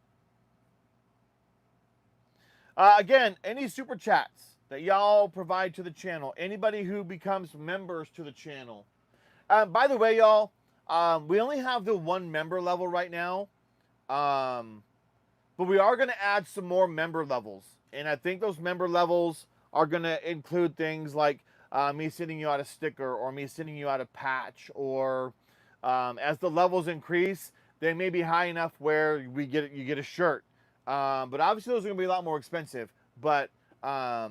Speaker 1: Again, any super chats that y'all provide to the channel, anybody who becomes members to the channel. By the way, y'all, we only have the 1 member level right now. But we are going to add some more member levels. And I think those member levels are going to include things like me sending you out a sticker or me sending you out a patch. Or as the levels increase, they may be high enough where you get a shirt. But obviously those are going to be a lot more expensive. But yeah,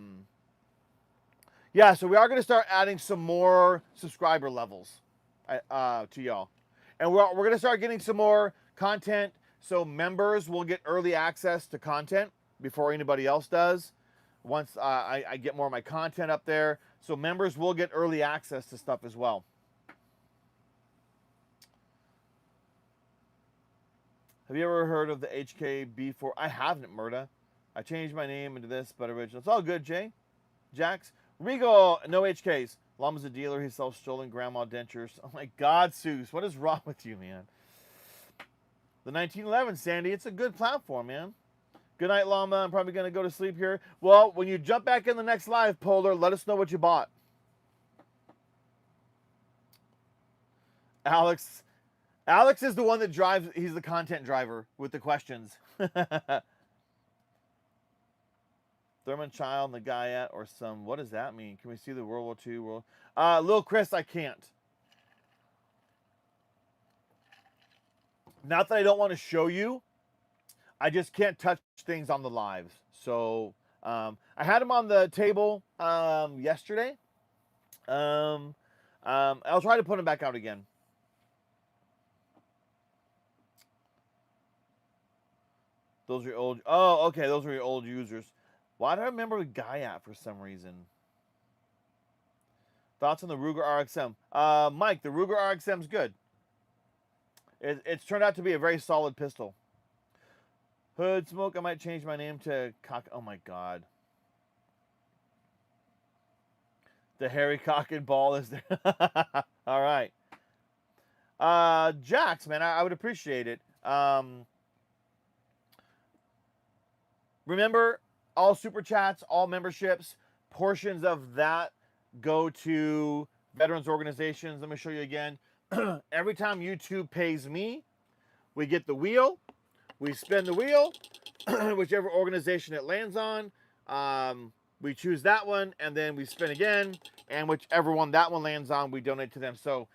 Speaker 1: so we are going to start adding some more subscriber levels to y'all. And we're going to start getting some more content. So members will get early access to content before anybody else does. Once I get more of my content up there. So members will get early access to stuff as well. Have you ever heard of the HKB4? I haven't, Murda. I changed my name into this, but original. It's all good, Jay. Jax. Regal, no HKs. Llama's a dealer. He sells stolen grandma dentures. Oh my God, Seuss. What is wrong with you, man? The 1911, Sandy. It's a good platform, man. Good night, Llama. I'm probably going to go to sleep here. Well, when you jump back in the next live, Polar, let us know what you bought. Alex is the one that drives. He's the content driver with the questions. Thurman Child, the Guyette, or some. What does that mean? Can we see the World War II world? Lil Chris, I can't. Not that I don't want to show you. I just can't touch things on the lives. So I had them on the table yesterday. I'll try to put them back out again. Those are your old. Oh, okay. Those are your old users. Why do I remember the guy at for some reason? Thoughts on the Ruger RXM? Mike, the Ruger RXM is good. It's turned out to be a very solid pistol. Hood Smoke, I might change my name to Cock. Oh my god. The hairy cock and ball is there. All right. Jax, man, I would appreciate it. Remember, all super chats, all memberships, portions of that go to veterans organizations. Let me show you again. Every time YouTube pays me, we get the wheel. We spin the wheel, whichever organization it lands on. We choose that one, and then we spin again, and whichever one that one lands on, we donate to them. So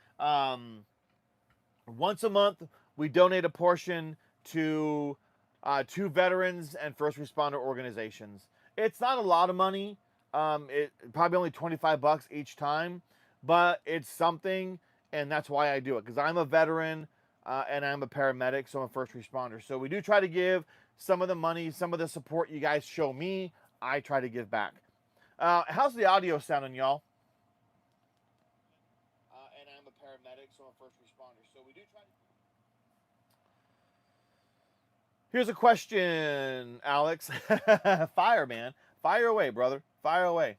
Speaker 1: once a month, we donate a portion to veterans and first responder organizations. It's not a lot of money. It probably only $25 each time, but it's something, and that's why I do it, because I'm a veteran and I'm a paramedic, so I'm a first responder. So we do try to give some of the money, some of the support you guys show me, I try to give back. How's the audio sounding, y'all? And I'm a paramedic, so I'm a first responder. So we do try to. Here's a question, Alex. Fire, man. Fire away, brother. Fire away.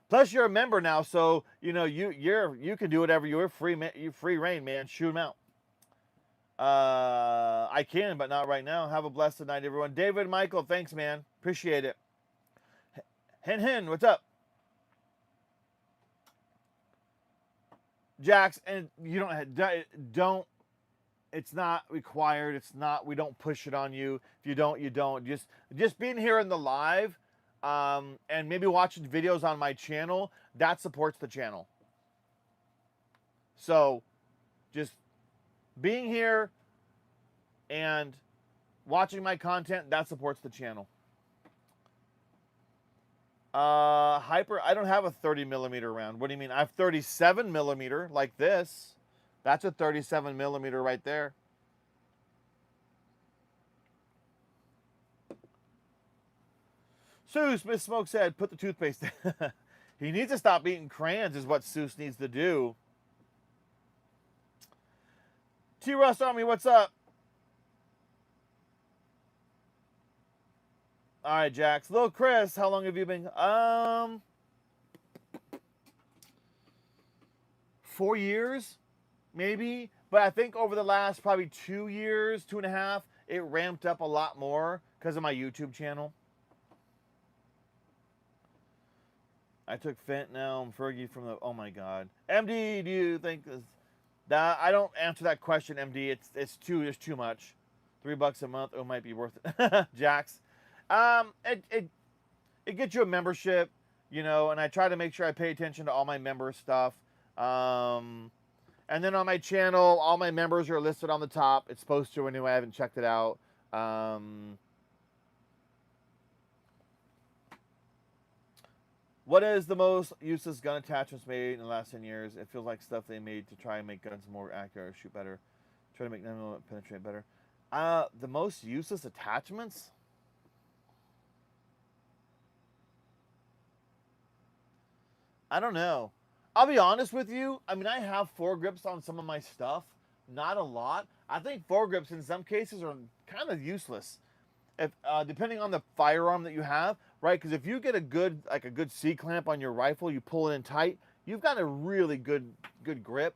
Speaker 1: Plus, you're a member now, so you know you can do whatever. You're free, man. You free reign, man. Shoot them out. I can, but not right now. Have a blessed night, everyone. David, Michael, thanks, man. Appreciate it. Hen, what's up? Jax, and you don't. It's not required. It's not. We don't push it on you. If you don't, you don't. Just being here in the live, and maybe watching videos on my channel, that supports the channel. So, just being here and watching my content, that supports the channel. Hyper, I don't have a 30 millimeter round. What do you mean? I have 37 millimeter like this. That's a 37 millimeter right there. Seuss, Miss Smoke said, put the toothpaste in. He needs to stop eating crayons is what Seuss needs to do. T-Rust Army, what's up? All right, Jax. Little Chris, how long have you been? 4 years, maybe. But I think over the last probably 2 years, 2.5, it ramped up a lot more because of my YouTube channel. I took fentanyl and Fergie from the. Oh my God, MD, do you think this? That I don't answer that question, MD. It's too much. $3 a month. Oh, it might be worth it. Jax. It gets you a membership, you know, and I try to make sure I pay attention to all my member stuff. And then on my channel, all my members are listed on the top. It's supposed to anyway. I haven't checked it out. What is the most useless gun attachments made in the last 10 years? It feels like stuff they made to try and make guns more accurate or shoot better. Try to make them penetrate better. The most useless attachments? I don't know. I'll be honest with you. I mean, I have foregrips on some of my stuff. Not a lot. I think foregrips in some cases are kind of useless. If depending on the firearm that you have, right? Because if you get a good C clamp on your rifle, you pull it in tight, you've got a really good grip.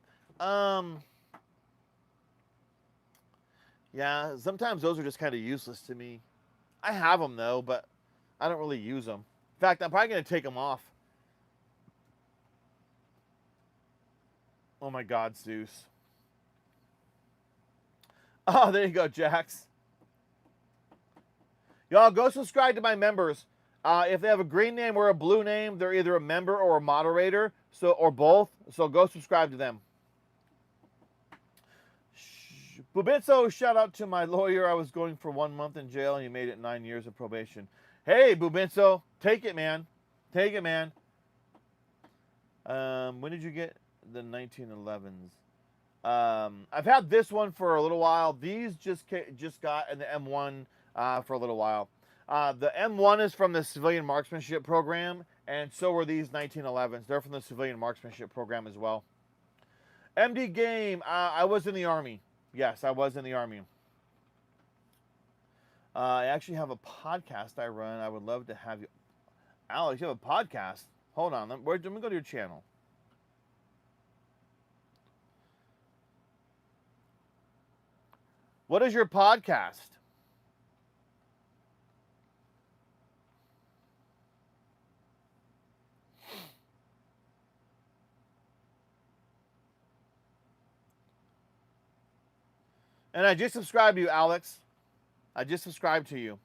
Speaker 1: Yeah, sometimes those are just kind of useless to me. I have them though, but I don't really use them. In fact, I'm probably gonna take them off. Oh my God, Zeus. Oh, there you go, Jax. Y'all go subscribe to my members. If they have a green name or a blue name, they're either a member or a moderator, or both. So go subscribe to them. Bubitso, shout out to my lawyer. I was going for 1 month in jail and he made it 9 years of probation. Hey, Bubitso, take it, man. Take it, man. When did you get the 1911s? I've had this one for a little while. These just got in the M1 for a little while. The M1 is from the Civilian Marksmanship Program, and so are these 1911s. They're from the Civilian Marksmanship Program as well. MD Game, I was in the Army. Yes, I was in the Army. I actually have a podcast I run. I would love to have you. Alex, you have a podcast? Hold on. Let me go to your channel. What is your podcast? And I just subscribed to you, Alex. I just subscribed to you.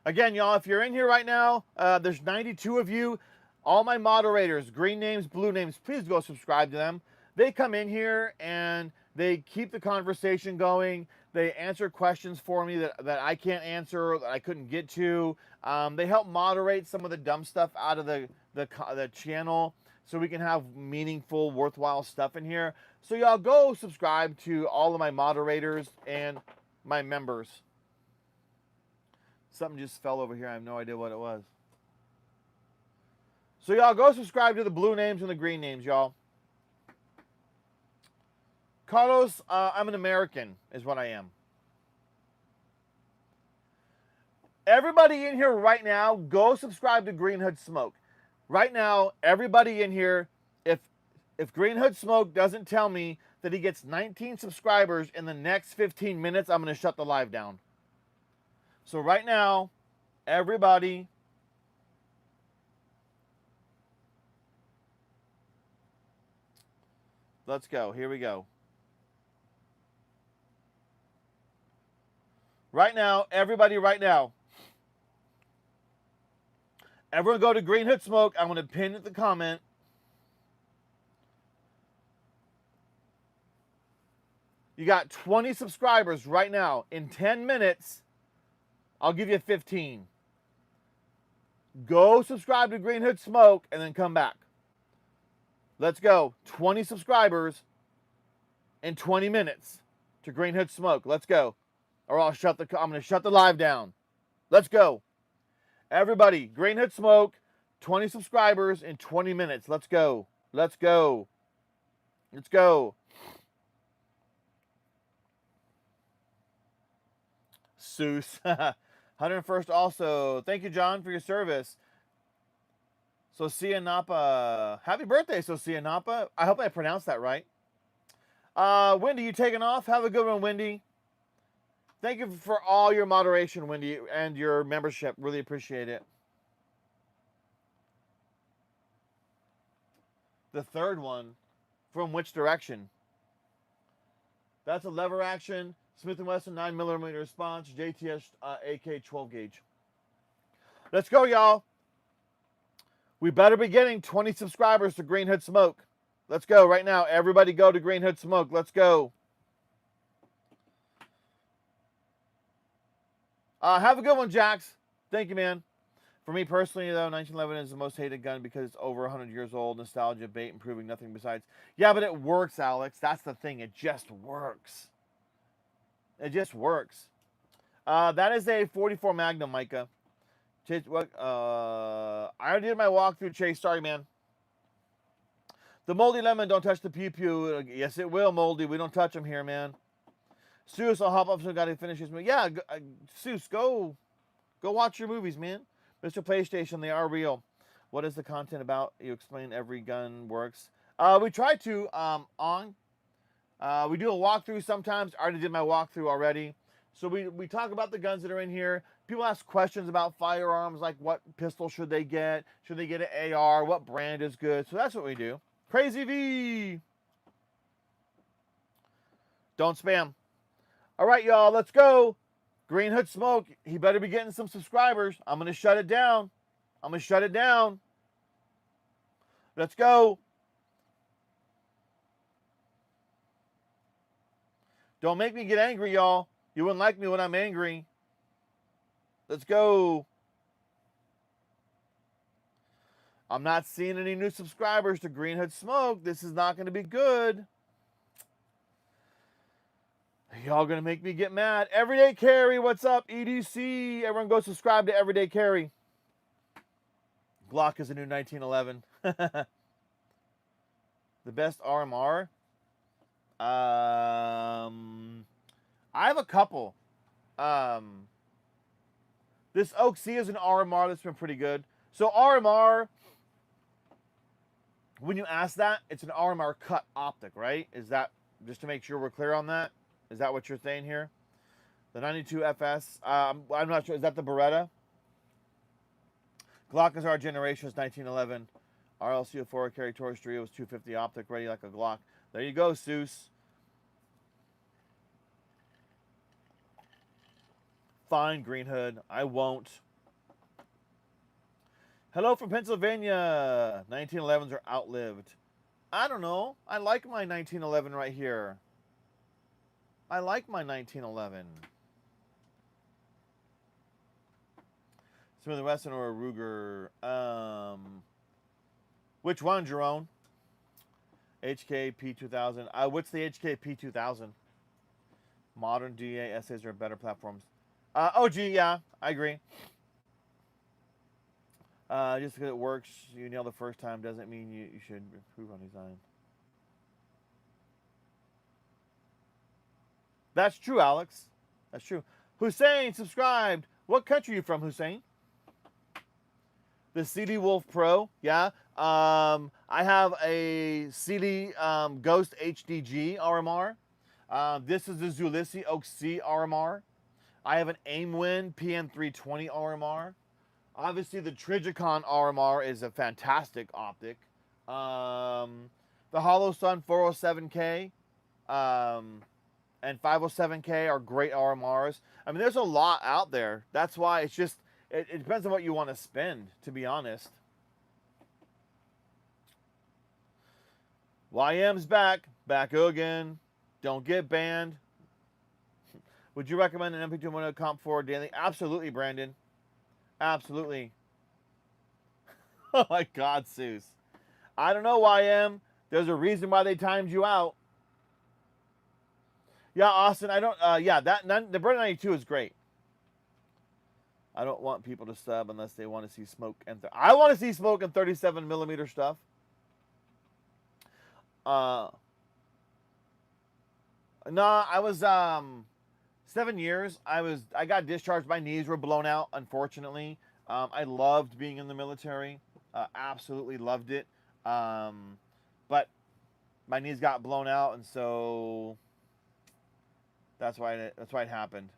Speaker 1: Again, y'all, if you're in here right now, there's 92 of you. All my moderators, green names, blue names, please go subscribe to them. They come in here and they keep the conversation going. They answer questions for me that I can't answer, that I couldn't get to. They help moderate some of the dumb stuff out of the channel so we can have meaningful, worthwhile stuff in here. So y'all go subscribe to all of my moderators and my members. Something just fell over here. I have no idea what it was. So y'all go subscribe to the blue names and the green names, y'all. Carlos, I'm an American, is what I am. Everybody in here right now, go subscribe to Green Hood Smoke. Right now, everybody in here, if Green Hood Smoke doesn't tell me that he gets 19 subscribers in the next 15 minutes, I'm going to shut the live down. So right now, everybody, let's go. Here we go. Right now, everybody right now. Everyone go to Green Hood Smoke. I'm going to pin the comment. You got 20 subscribers right now. In 10 minutes, I'll give you 15. Go subscribe to Green Hood Smoke and then come back. Let's go. 20 subscribers in 20 minutes to Green Hood Smoke. Let's go. Or I'm going to shut the live down. Let's go. Everybody, Green Hood Smoke, 20 subscribers in 20 minutes. Let's go. Let's go. Let's go. Seuss. 101st also. Thank you, John, for your service. Socia Napa. Happy birthday, Socia Napa. I hope I pronounced that right. Wendy, you taking off? Have a good one, Wendy. Thank you for all your moderation, Wendy, and your membership. Really appreciate it. The third one, from which direction? That's a lever action. Smith & Wesson 9mm response, JTS AK 12 gauge. Let's go, y'all. We better be getting 20 subscribers to Green Hood Smoke. Let's go right now. Everybody go to Green Hood Smoke. Let's go. Have a good one, Jax. Thank you, man. For me personally, though, 1911 is the most hated gun because it's over 100 years old. Nostalgia, bait, and proving nothing besides. Yeah, but it works, Alex. That's the thing. It just works. It just works. That is a 44 Magnum, Micah. Chase, what? I already did my walkthrough, Chase. Sorry, man. The Moldy Lemon, don't touch the pew-pew. Yes, it will, Moldy. We don't touch them here, man. Seuss, I'll hop up so I got to finish this movie. Yeah, Seuss, go watch your movies, man. Mr. PlayStation, they are real. What is the content about? You explain every gun works. We try to, we do a walkthrough sometimes. I already did my walkthrough already. So we talk about the guns that are in here. People ask questions about firearms, like what pistol should they get? Should they get an AR? What brand is good? So that's what we do. Crazy V. Don't spam. All right, y'all, let's go. Green Hood Smoke, he better be getting some subscribers. I'm going to shut it down. I'm going to shut it down. Let's go. Don't make me get angry, y'all. You wouldn't like me when I'm angry. Let's go. I'm not seeing any new subscribers to Green Hood Smoke. This is not going to be good. Y'all going to make me get mad. Everyday Carry, what's up? EDC. Everyone go subscribe to Everyday Carry. Glock is a new 1911. The best RMR? I have a couple. This Oak C is an RMR that's been pretty good. So RMR, when you ask that, it's an RMR cut optic, right? Is that, just to make sure we're clear on that? Is that what you're saying here? The 92 FS, I'm not sure. Is that the Beretta? Glock is our generation, is 1911. RLC04 carry Taurus 3 was 250 optic, ready like a Glock. There you go, Seuss. Fine, Green Hood. I won't. Hello from Pennsylvania. 1911s are outlived. I don't know. I like my 1911 right here. I like my 1911. Smith & Wesson or a Ruger? Which one, Jerome? HK P2000. What's the HK P2000? Modern DA essays are better platforms. OG, yeah, I agree. Just because it works, you nail the first time doesn't mean you should improve on design. That's true, Alex. That's true. Hussein subscribed. What country are you from, Hussein? The CD Wolf Pro, yeah. I have a CD Ghost HDG RMR. This is the Zulisi Oak C RMR. I have an Aimwin PN320 RMR. Obviously, the Trigicon RMR is a fantastic optic. The Hollow Sun 407K and 507K are great RMRs. I mean, there's a lot out there. That's why it's just, it depends on what you want to spend, to be honest. YM's back. Back again. Don't get banned. Would you recommend an MP2 Comp 4 daily? Absolutely, Brandon. Absolutely. Oh my God, Seuss. I don't know, YM. There's a reason why they timed you out. Yeah, Austin, I don't, yeah, the Brenda 92 is great. I don't want people to sub unless they want to see smoke. I want to see smoke and 37mm stuff. No, I was, 7 years. I got discharged. My knees were blown out, unfortunately. I loved being in the military. Absolutely loved it. But my knees got blown out, and so that's why it happened.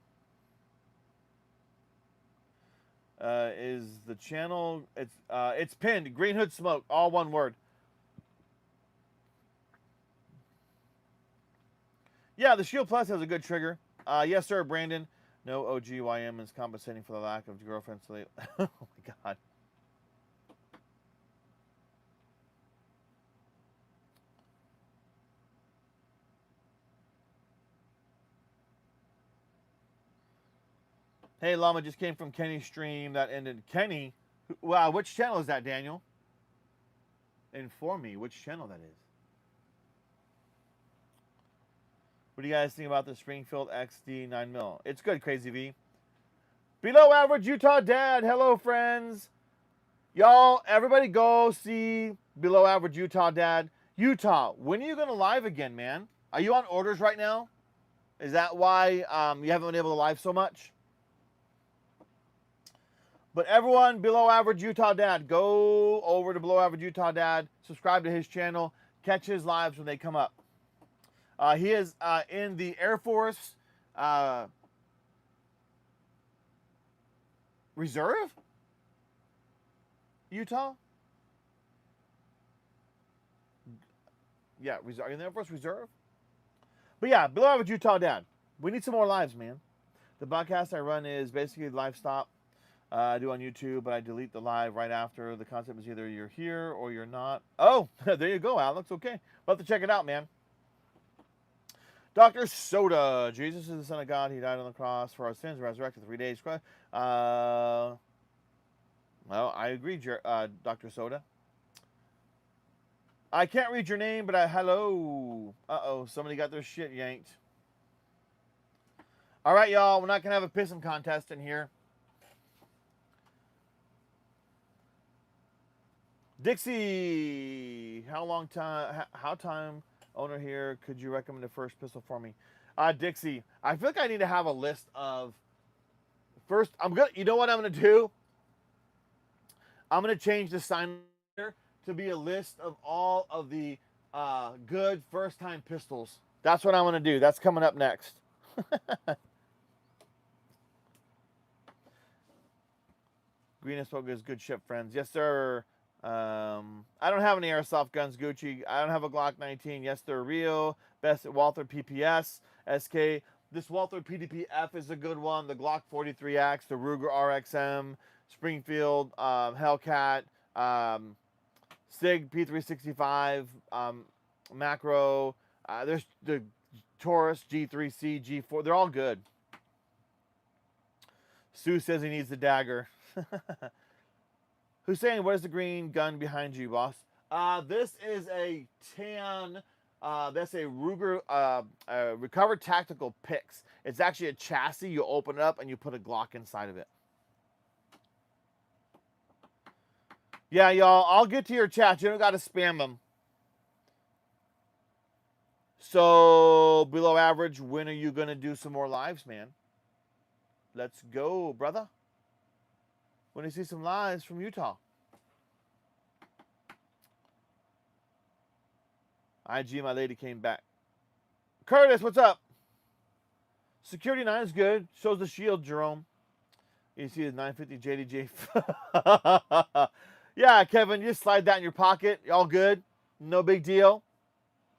Speaker 1: Is the channel? It's pinned. Green Hood Smoke, all one word. Yeah, the Shield Plus has a good trigger. Yes, sir, Brandon. No OGYM is compensating for the lack of girlfriends. Oh my God. Hey, Llama just came from Kenny's stream that ended. Kenny? Wow, which channel is that, Daniel? Inform me which channel that is. What do you guys think about the Springfield XD 9mm? It's good, Crazy V. Below Average Utah Dad. Hello, friends. Y'all, everybody go see Below Average Utah Dad. Utah, when are you going to live again, man? Are you on orders right now? Is that why you haven't been able to live so much? But everyone, Below Average Utah Dad, go over to Below Average Utah Dad. Subscribe to his channel. Catch his lives when they come up. He is in the Air Force Reserve? Utah? Yeah, are you in the Air Force Reserve? But yeah, Below Average Utah Dad. We need some more lives, man. The podcast I run is basically live stop. I do on YouTube, but I delete the live right after. The concept is either you're here or you're not. Oh, there you go, Alex. Okay. We'll have to check it out, man. Dr. Soda. Jesus is the Son of God. He died on the cross for our sins, resurrected 3 days. Well, I agree, Dr. Soda. I can't read your name, but hello. Uh-oh, somebody got their shit yanked. All right, y'all. We're not going to have a pissing contest in here. Dixie, how time owner here, could you recommend the first pistol for me? Dixie, I feel like I need to have a list of first. You know what I'm gonna do? I'm gonna change the sign here to be a list of all of the good first time pistols. That's what I'm gonna do. That's coming up next. Green and Smoke is good ship, friends. Yes, sir. I don't have any airsoft guns, Gucci. I don't have a Glock 19. Yes, they're real. Best at Walther PPS. SK. This Walther PDP-F is a good one. The Glock 43X, the Ruger RXM, Springfield, Hellcat, SIG P365, Macro. There's the Taurus G3C, G4. They're all good. Sue says he needs the dagger. Hussein, what is the green gun behind you, boss? This is a tan. That's a Ruger Recovered Tactical Pix. It's actually a chassis. You open it up and you put a Glock inside of it. Yeah, y'all. I'll get to your chat. You don't got to spam them. So, below average, when are you going to do some more lives, man? Let's go, brother. When you see some lives from Utah. IG, my lady came back. Curtis, what's up? Security 9 is good. Shows the shield, Jerome. You see his 950 JDJ. Yeah, Kevin, you just slide that in your pocket. All good. No big deal.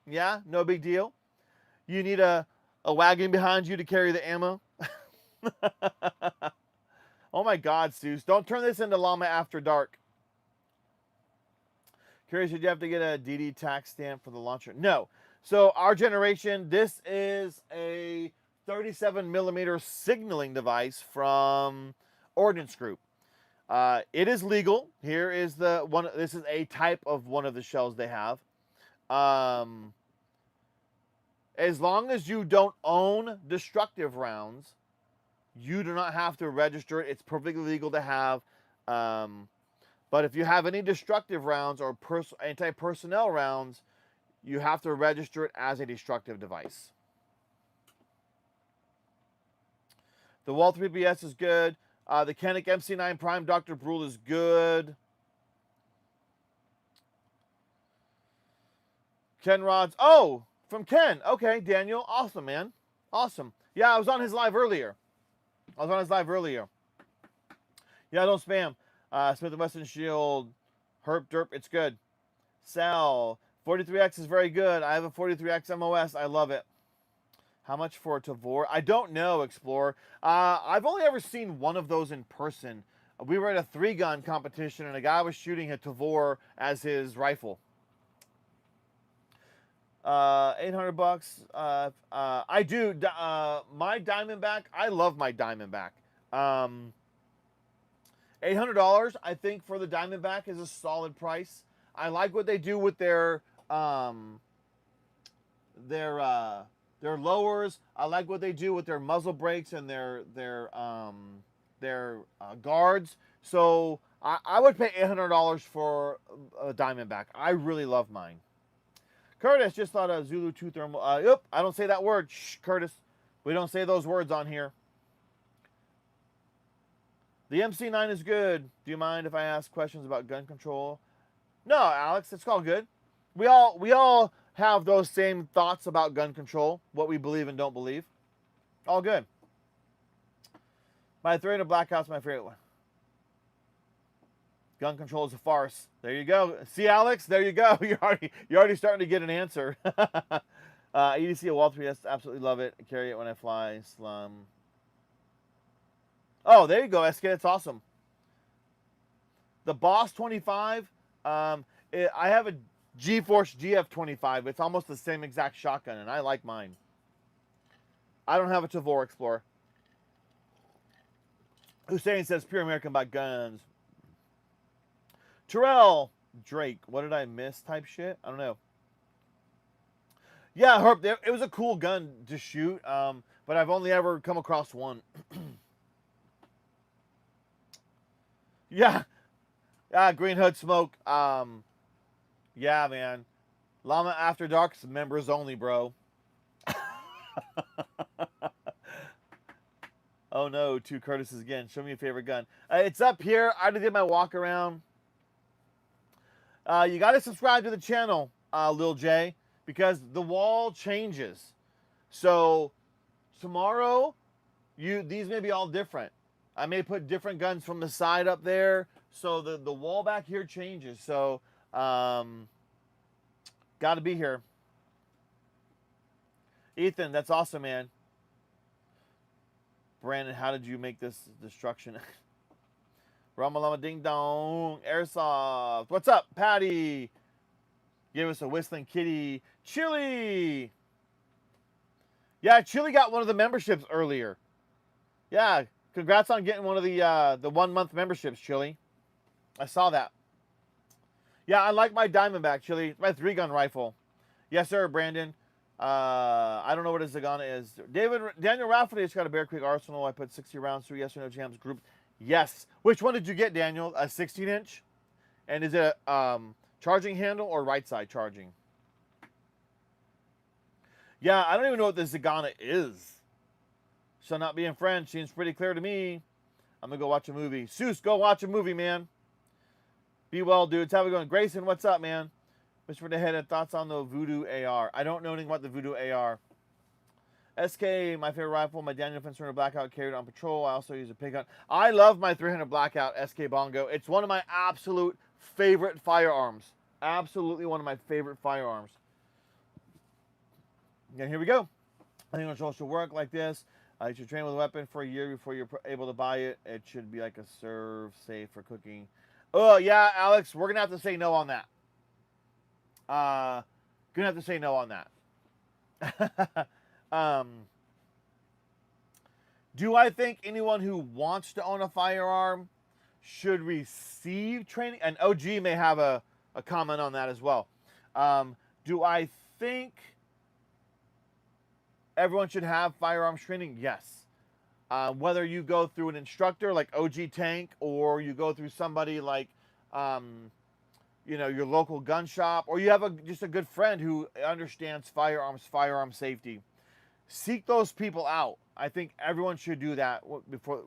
Speaker 1: Yeah, no big deal. You need a wagon behind you to carry the ammo. Oh my God, Seuss. Don't turn this into Llama After Dark. Curious, did you have to get a DD tax stamp for the launcher? No. So our generation, this is a 37 millimeter signaling device from Ordnance Group. It is legal. Here is the one. This is a type of one of the shells they have. As long as you don't own destructive rounds, you do not have to register it. It's perfectly legal to have. But if you have any destructive rounds or anti-personnel rounds, you have to register it as a destructive device. The Walther PBS is good. The Koenig MC9 Prime Dr. Brule is good. Ken Rods. Oh, from Ken. Okay, Daniel. Awesome, man. Awesome. Yeah, I was on his live earlier. Yeah, don't spam. Smith & Wesson Shield. Herp Derp. It's good. Sal. 43X is very good. I have a 43X MOS. I love it. How much for a Tavor? I don't know, Explorer. I've only ever seen one of those in person. We were at a 3-gun competition, and a guy was shooting a Tavor as his rifle. 800 bucks. I do. My Diamondback, I love my Diamondback. $800, I think, for the Diamondback is a solid price. I like what they do with their lowers. I like what they do with their muzzle brakes and their guards. So I would pay $800 for a Diamondback. I really love mine. Curtis just thought a Zulu 2 thermal. Yep, I don't say that word. Shh, Curtis. We don't say those words on here. The MC9 is good. Do you mind if I ask questions about gun control? No, Alex, it's all good. We all have those same thoughts about gun control, what we believe and don't believe. All good. My 300 Blackout's my favorite one. Gun control is a farce. There you go. See, Alex? There you go. You're already starting to get an answer. EDC a Wall 3S, absolutely love it. I carry it when I fly. Slum. Oh, there you go, SK. That's awesome. The Boss 25. I have a GeForce GF25. It's almost the same exact shotgun, and I like mine. I don't have a Tavor Explorer. Hussein says pure American about guns. Terrell Drake, what did I miss type shit? I don't know. Yeah, Herb, it was a cool gun to shoot, but I've only ever come across one. Yeah, Green Hood Smoke. Yeah, man. Llama After Dark's members only, bro. Oh no, two Curtises again. Show me your favorite gun. It's up here. I already did my walk around. You got to subscribe to the channel, Lil J, because the wall changes. So tomorrow, these may be all different. I may put different guns from the side up there. So the wall back here changes. So got to be here. Ethan, that's awesome, man. Brandon, how did you make this destruction? Ramalama Ding Dong. Airsoft. What's up, Patty? Give us a whistling kitty. Chili. Yeah, Chili got one of the memberships earlier. Yeah, congrats on getting one of the 1 month memberships, Chili. I saw that. Yeah, I like my Diamondback, Chili. My 3-gun rifle. Yes, sir, Brandon. I don't know what his Zagana is. Daniel Rafferty has got a Bear Creek Arsenal. I put 60 rounds through. Yes or no, Champs group. Yes. Which one did you get, Daniel? A 16-inch? And is it a charging handle or right side charging? Yeah, I don't even know what the Zagana is. Shall not be in French. Seems pretty clear to me. I'm going to go watch a movie. Seuss, go watch a movie, man. Be well, dudes. How we going? Grayson, what's up, man? Mr. the Head, thoughts on the Voodoo AR? I don't know anything about the Voodoo AR. SK, my favorite rifle. My Daniel Fencer Blackout carried on patrol. I also use a pig gun. I love my 300 Blackout SK Bongo. It's one of my absolute favorite firearms. Absolutely one of my favorite firearms. And here we go. I think it should work like this. You should train with a weapon for a year before you're able to buy it. It should be like a serve safe for cooking. Oh, yeah, Alex, we're going to have to say no on that. Gonna have to say no on that. Do I think anyone who wants to own a firearm should receive training? And OG may have a comment on that as well. Do I think everyone should have firearms training? Yes. Whether you go through an instructor like OG Tank, or you go through somebody like you know, your local gun shop, or you have just a good friend who understands firearm safety. Seek those people out. I think everyone should do that before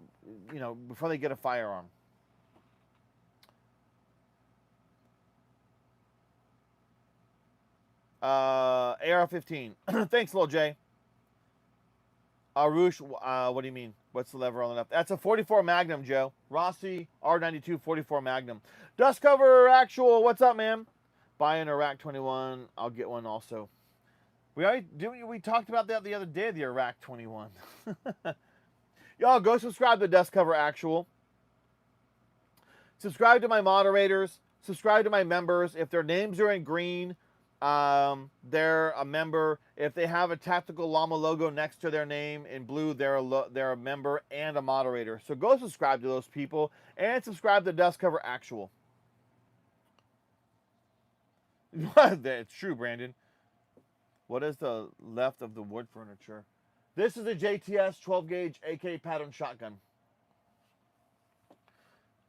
Speaker 1: they get a firearm. AR-15. Thanks, Lil J. Arush, what do you mean? What's the lever on the left? That's a 44 Magnum, Joe. Rossi, R92, 44 Magnum. Dust cover actual, what's up, man? Buying a Rack 21. I'll get one also. We talked about that the other day, the Iraq 21. Y'all go subscribe to Dust Cover Actual. Subscribe to my moderators. Subscribe to my members. If their names are in green, they're a member. If they have a tactical llama logo next to their name in blue, they're a member and a moderator. So go subscribe to those people and subscribe to Dust Cover Actual. It's true, Brandon. What is the left of the wood furniture? This is a JTS 12 gauge AK pattern shotgun.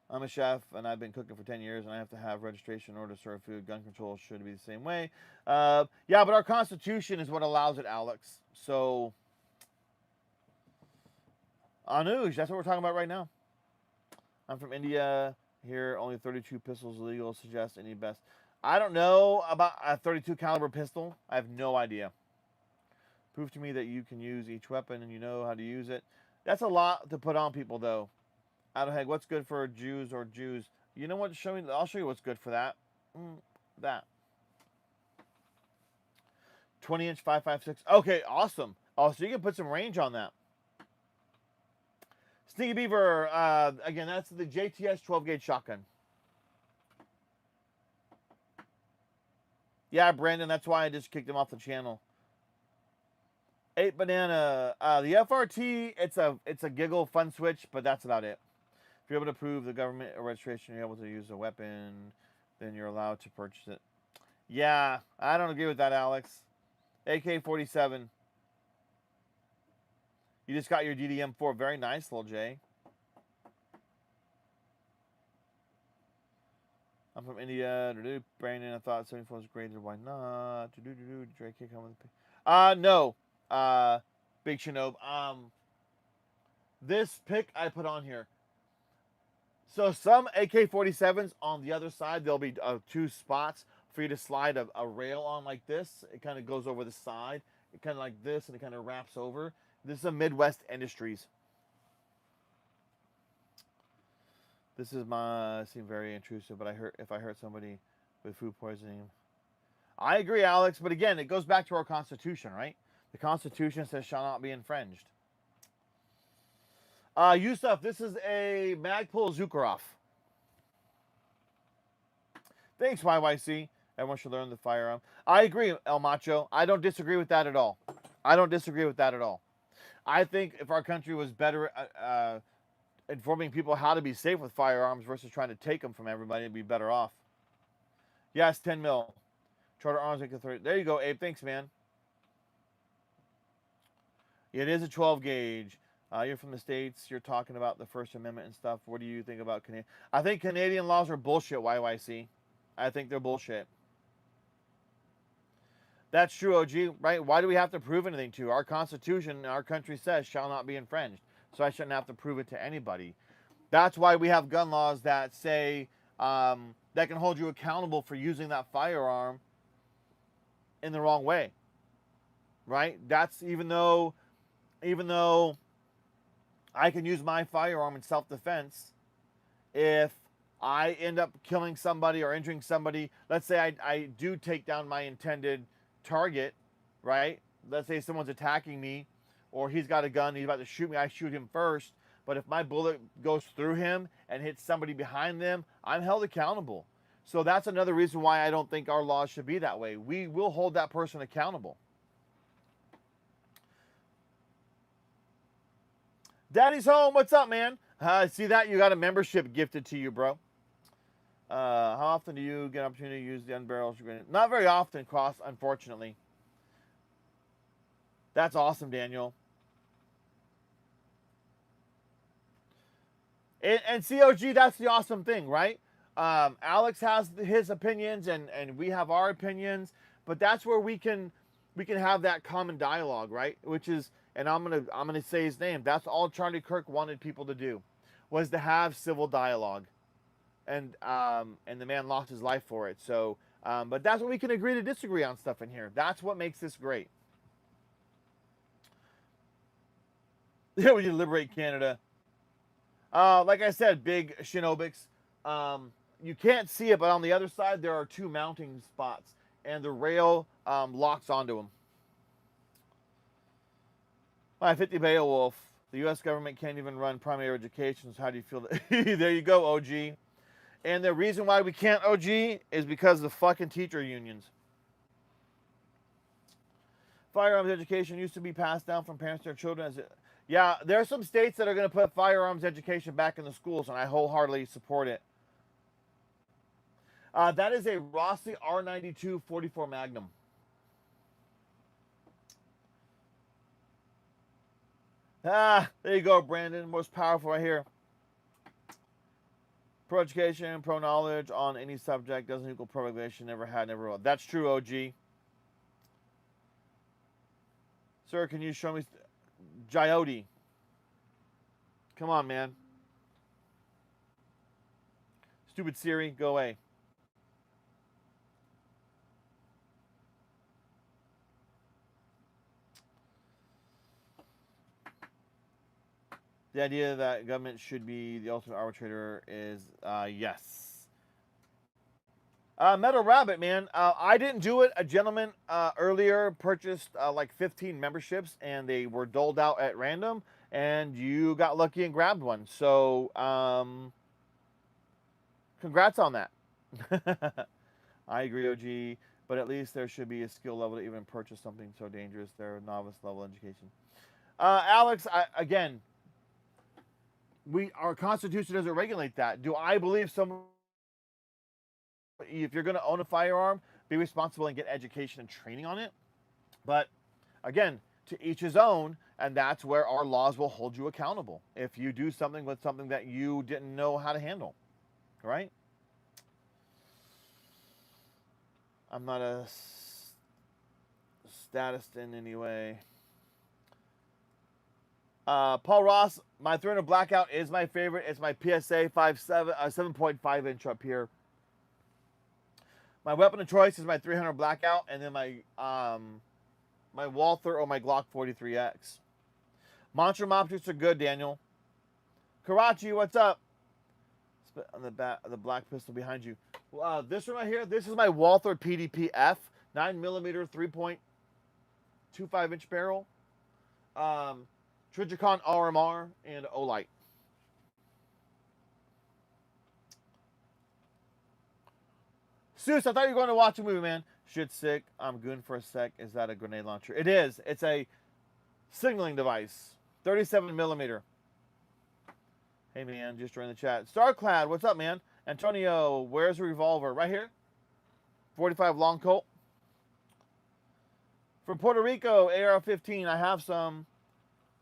Speaker 1: I'm a chef and I've been cooking for 10 years and I have to have registration in order to serve food. Gun control should be the same way. Yeah, but our Constitution is what allows it, Alex. So, Anuj, that's what we're talking about right now. I'm from India. Here, only 32 pistols illegal. Suggest any best. I don't know about a 32 caliber pistol. I have no idea. Prove to me that you can use each weapon and you know how to use it. That's a lot to put on people, though. I don't know, what's good for Jews or Jews? You know what? I'll show you what's good for that. That. 20-inch 5.56. Okay, awesome. Oh, so you can put some range on that. Sneaky Beaver. Again, that's the JTS 12 gauge shotgun. Yeah, Brandon, that's why I just kicked him off the channel. AR 8 banana. The FRT, it's a giggle fun switch, but that's about it. If you're able to prove the government registration, you're able to use a weapon, then you're allowed to purchase it. Yeah, I don't agree with that, Alex. AK-47. You just got your DDM4. Very nice, little J. I'm from India. Brandon, I thought 74 was greater. Why not? Drake can't come with the pick. No. Big Shinob. This pick I put on here. So some AK-47s on the other side, there'll be 2 spots for you to slide a rail on like this. It kind of goes over the side. It kind of like this, and it kind of wraps over. This is a Midwest Industries. This is seem very intrusive, but if I hurt somebody with food poisoning. I agree, Alex, but again, it goes back to our Constitution, right? The Constitution says shall not be infringed. Yusuf, this is a Magpul Zukharov. Thanks, YYC. Everyone should learn the firearm. I agree, El Macho. I don't disagree with that at all. I don't disagree with that at all. I think if our country was better informing people how to be safe with firearms versus trying to take them from everybody, it'd be better off. Yes, 10 mil. Charter Arms, there you go, Abe. Thanks, man. It is a 12 gauge. You're from the States. You're talking about the First Amendment and stuff. What do you think about Canadian? I think Canadian laws are bullshit, YYC. I think they're bullshit. That's true, OG, right? Why do we have to prove anything to? Our Constitution, our country says, shall not be infringed. So I shouldn't have to prove it to anybody. That's why we have gun laws that say that can hold you accountable for using that firearm in the wrong way, right? That's even though I can use my firearm in self-defense, if I end up killing somebody or injuring somebody, let's say I do take down my intended target, right? Let's say someone's attacking me, or he's got a gun, he's about to shoot me, I shoot him first. But if my bullet goes through him and hits somebody behind them, I'm held accountable. So that's another reason why I don't think our laws should be that way. We will hold that person accountable. Daddy's home. What's up, man? See that? You got a membership gifted to you, bro. How often do you get an opportunity to use the unbarreled grenade? Not very often, Cross, unfortunately. That's awesome, Daniel. And COG, that's the awesome thing, right? Alex has his opinions, and we have our opinions, but that's where we can have that common dialogue, right? Which is, and I'm gonna say his name. That's all Charlie Kirk wanted people to do, was to have civil dialogue, and the man lost his life for it. So, but that's what we can agree to disagree on stuff in here. That's what makes this great. Yeah, we need to liberate Canada. Like I said, big Shinobics. You can't see it, but on the other side there are 2 mounting spots, and the rail locks onto them. 50 Beowulf. The U.S. government can't even run primary education. So how do you feel? There you go, OG. And the reason why we can't, OG, is because of the fucking teacher unions. Firearms education used to be passed down from parents to their children. Yeah, there are some states that are going to put firearms education back in the schools, and I wholeheartedly support it. That is a Rossi R92 44 Magnum. There you go, Brandon. Most powerful right here. Pro education, pro knowledge on any subject doesn't equal pro regulation. Never had, never will. That's true, OG. Sir, can you show me Jyoti? Come on, man. Stupid Siri, go away. The idea that government should be the ultimate arbitrator is yes. Metal Rabbit, man. I didn't do it. A gentleman earlier purchased like 15 memberships, and they were doled out at random, and you got lucky and grabbed one. So, congrats on that. I agree, OG. but at least there should be a skill level to even purchase something so dangerous. They're novice level education. Alex, again, our Constitution doesn't regulate that. Do I believe if you're going to own a firearm, be responsible and get education and training on it? But again, to each his own, and that's where our laws will hold you accountable if you do something with something that you didn't know how to handle, right? I'm not a statist in any way. Paul Ross, my 300 blackout is my favorite. It's my PSA 7.5 inch up here. My weapon of choice is my 300 blackout, and then my my Walther or my Glock 43X. Monster optics are good, Daniel. Karachi, what's up? On the black pistol behind you. This one right here, this is my Walther PDP-F, 9mm, 3.25 inch barrel. Trijicon RMR and Olight. Seuss, I thought you were going to watch a movie, man. Shit sick. I'm goon for a sec. Is that a grenade launcher? It is. It's a signaling device. 37mm. Hey, man, just joined the chat. Starclad, what's up, man? Antonio, where's the revolver? Right here. 45 long Colt. From Puerto Rico, AR-15. I have some.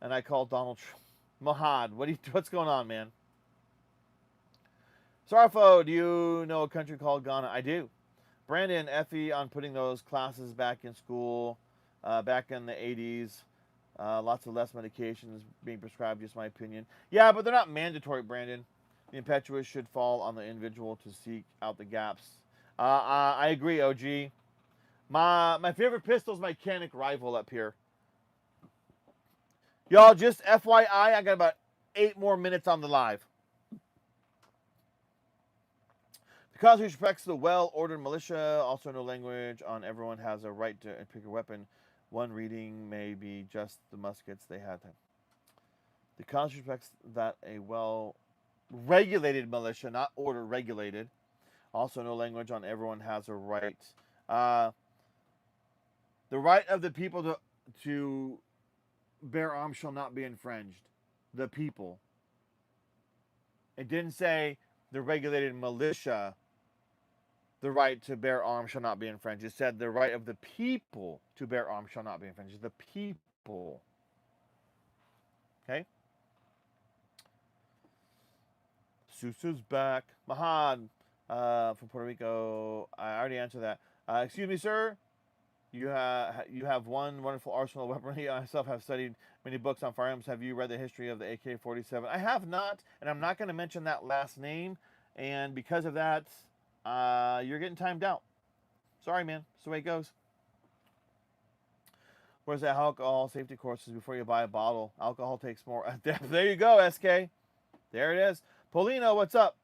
Speaker 1: And I called Donald Trump. Mohad, what's going on, man? Sarfo, do you know a country called Ghana? I do. Brandon, Effie on putting those classes back in school, back in the 80s. Lots of less medications being prescribed, just my opinion. Yeah, but they're not mandatory, Brandon. The impetuous should fall on the individual to seek out the gaps. I agree, OG. My favorite pistol is my Canic rifle up here. Y'all, just FYI, I got about 8 more minutes on the live. Because he respects the well-ordered militia, also no language on everyone has a right to pick a weapon. One reading may be just the muskets they had. The Constitution respects that a well-regulated militia, not order-regulated. Also no language on everyone has a right. The right of the people to bear arms shall not be infringed. The people. It didn't say the regulated militia, the right to bear arms shall not be infringed. It said the right of the people to bear arms shall not be infringed. The people. Okay? Susu's back. Mahad from Puerto Rico. I already answered that. Excuse me, sir. You have one wonderful arsenal of weaponry. I myself have studied many books on firearms. Have you read the history of the AK-47? I have not, and I'm not going to mention that last name. And because of that, you're getting timed out. Sorry, man. That's the way it goes. Where's that alcohol safety courses before you buy a bottle? Alcohol takes more. There you go, SK. There it is. Polino, what's up?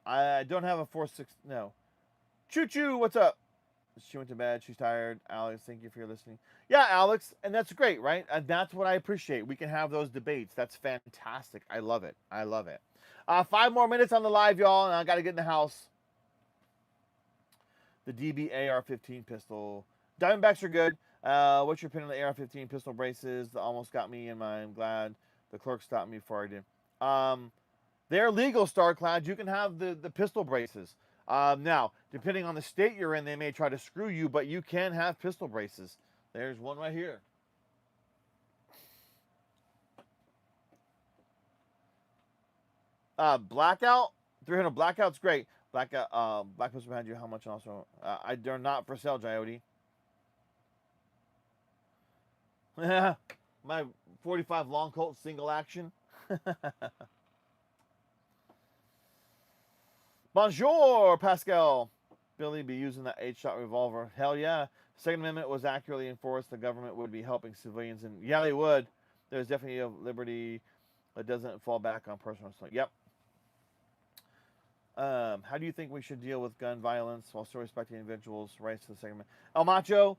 Speaker 1: I don't have a 4.6. No. Choo Choo, what's up? She went to bed. She's tired. Alex, thank you for your listening. Yeah, Alex, and that's great, right? And that's what I appreciate. We can have those debates. That's fantastic. I love it. I love it. 5 more minutes on the live, y'all, and I got to get in the house. The DB AR-15 pistol. Diamondbacks are good. What's your opinion on the AR-15 pistol braces? That almost got me in my. I'm glad the clerk stopped me before I did. They're legal, Starclad. You can have the pistol braces. Now, depending on the state you're in, they may try to screw you, but you can have pistol braces. There's one right here. Blackout, 300 blackout's great. Blackout, black pistol behind you. How much also? They're not for sale, Jyoti. My 45 long Colt single action. Bonjour, Pascal. Billy be using that 8-shot revolver. Hell yeah. Second Amendment was accurately enforced. The government would be helping civilians. And yeah, they would. There's definitely a liberty that doesn't fall back on personal assault. Yep. How do you think we should deal with gun violence while still respecting individuals' rights to the Second Amendment? El Macho,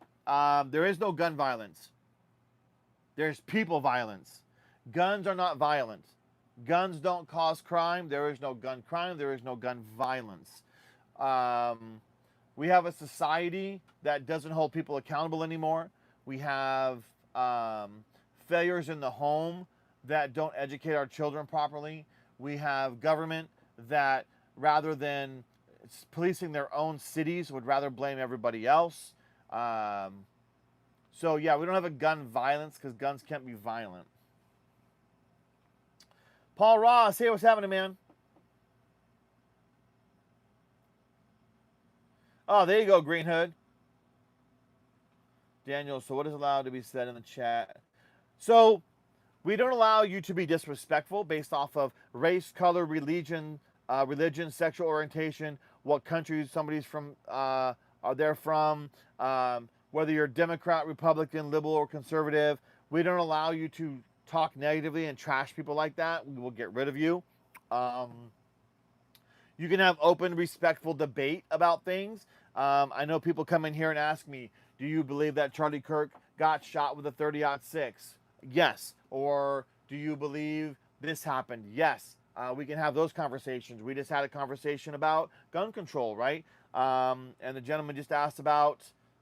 Speaker 1: there is no gun violence. There's people violence. Guns are not violent. Guns don't cause crime. There is no gun crime. There is no gun violence. We have a society that doesn't hold people accountable anymore. We have failures in the home that don't educate our children properly. We have government that, rather than policing their own cities, would rather blame everybody else. So yeah, we don't have a gun violence because guns can't be violent. Paul Ross, hey, what's happening, man? Oh, there you go, Green Hood. Daniel, so what is allowed to be said in the chat? So we don't allow you to be disrespectful based off of race, color, religion, sexual orientation, what country somebody's from, are they're from, whether you're Democrat, Republican, liberal, or conservative. We don't allow you to talk negatively and trash people like that. We will get rid of you. You can have open, respectful debate about things. I know people come in here and ask me, do you believe that Charlie Kirk got shot with a 30-06? Yes. Or do you believe this happened? Yes. We can have those conversations. We just had a conversation about gun control, right? And the gentleman just asked about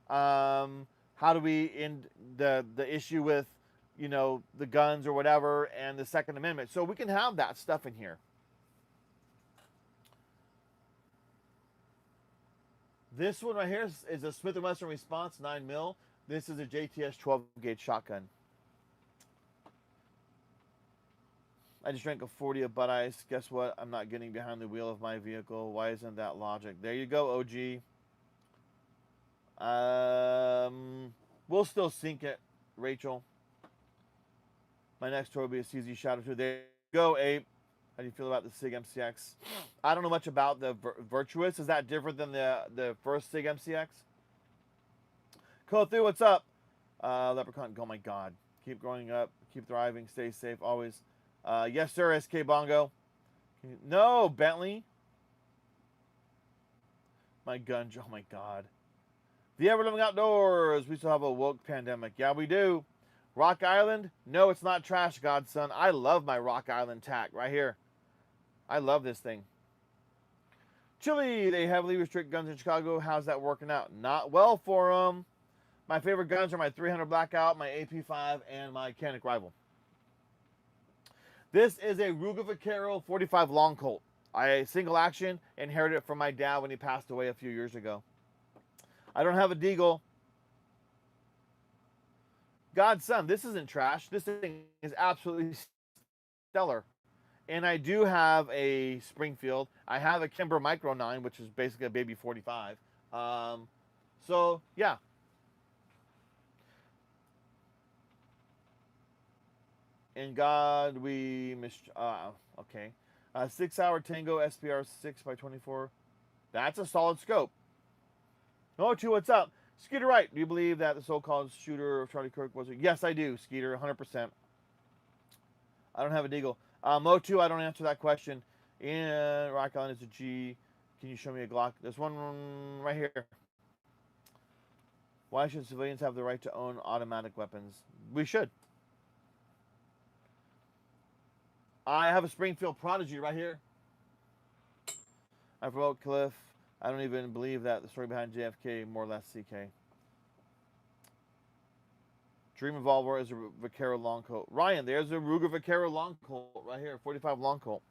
Speaker 1: how do we end the issue with, you know, the guns or whatever and the Second Amendment. So we can have that stuff in here. This one right here is a Smith & Wesson Response 9mm. This is a JTS 12-gauge shotgun. I just drank a 40 of Bud Ice. Guess what? I'm not getting behind the wheel of my vehicle. Why isn't that logic? There you go, OG. We'll still sync it, Rachel. My next tour will be a CZ Shadow 2. There you go, Abe. How do you feel about the SIG MCX? I don't know much about the Virtuous. Is that different than the first SIG MCX? Code 3, what's up? Leprechaun, oh my God. Keep growing up. Keep thriving. Stay safe always. Yes, sir, SK Bongo. No, Bentley. My gun, oh my God. The Ever Living Outdoors. We still have a woke pandemic. Yeah, we do. Rock Island? No, it's not trash, Godson. I love my Rock Island tack right here. I love this thing. Chile, they heavily restrict guns in Chicago. How's that working out? Not well for them. My favorite guns are my 300 Blackout, my AP5, and my Canic Rival. This is a Ruger Vaquero 45 Long Colt. I single action, inherited it from my dad when he passed away a few years ago. I don't have a Deagle. Godson, this isn't trash. This thing is absolutely stellar. And I do have a Springfield. I have a Kimber Micro 9, which is basically a baby 45. So, yeah. In God, we missed. Okay. 6-hour Tango SPR 6x24. That's a solid scope. No, 2, what's up? Skeeter Wright, do you believe that the so-called shooter of Charlie Kirk was? Yes, I do, Skeeter, 100%. I don't have a Deagle. Mo2, I don't answer that question. And Rock Island is a G. Can you show me a Glock? There's one right here. Why should civilians have the right to own automatic weapons? We should. I have a Springfield Prodigy right here. I promote Cliff. I don't even believe that the story behind JFK, more or less CK. Dream Revolver is a Vaquero Long Colt. Ryan, there's a Ruger Vaquero Long Colt right here, 45 Long Colt.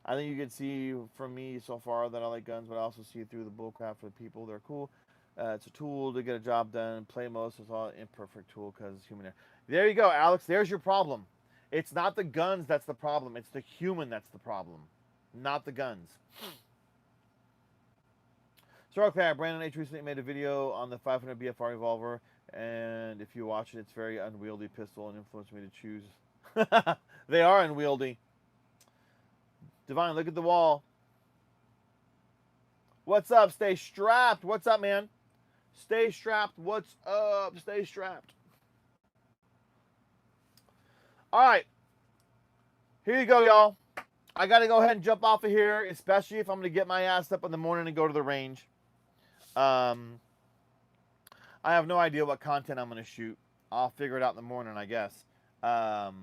Speaker 1: I think you can see from me so far that I like guns, but I also see through the bullcrap for the people. They're cool. It's a tool to get a job done. Play most is all imperfect tool because it's human error. There you go, Alex. There's your problem. It's not the guns that's the problem. It's the human that's the problem, not the guns. Starclad, Brandon H. recently made a video on the 500 BFR revolver, and if you watch it, it's very unwieldy pistol and influenced me to choose. They are unwieldy. Divine, look at the wall. What's up? Stay strapped. What's up, man? Stay strapped. What's up? Stay strapped. All right. Here you go, y'all. I got to go ahead and jump off of here, especially if I'm going to get my ass up in the morning and go to the range. I have no idea what content I'm going to shoot. I'll figure it out in the morning, I guess. But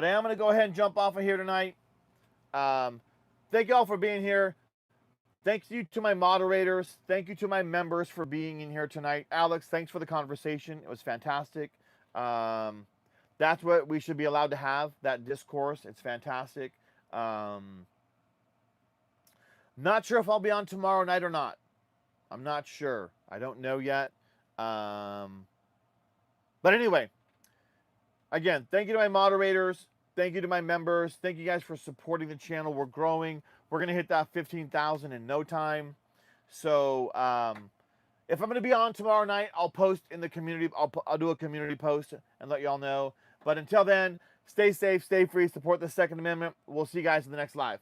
Speaker 1: I am going to go ahead and jump off of here tonight. thank you all for being here. Thank you to my moderators. Thank you to my members for being in here tonight. Alex, thanks for the conversation. It was fantastic. That's what we should be allowed to have, that discourse. It's fantastic. Not sure if I'll be on tomorrow night or not. I'm not sure. I don't know yet. But anyway, again, thank you to my moderators. Thank you to my members. Thank you guys for supporting the channel. We're growing. We're going to hit that 15,000 in no time. So if I'm going to be on tomorrow night, I'll post in the community. I'll do a community post and let y'all know. But until then, stay safe, stay free, support the Second Amendment. We'll see you guys in the next live.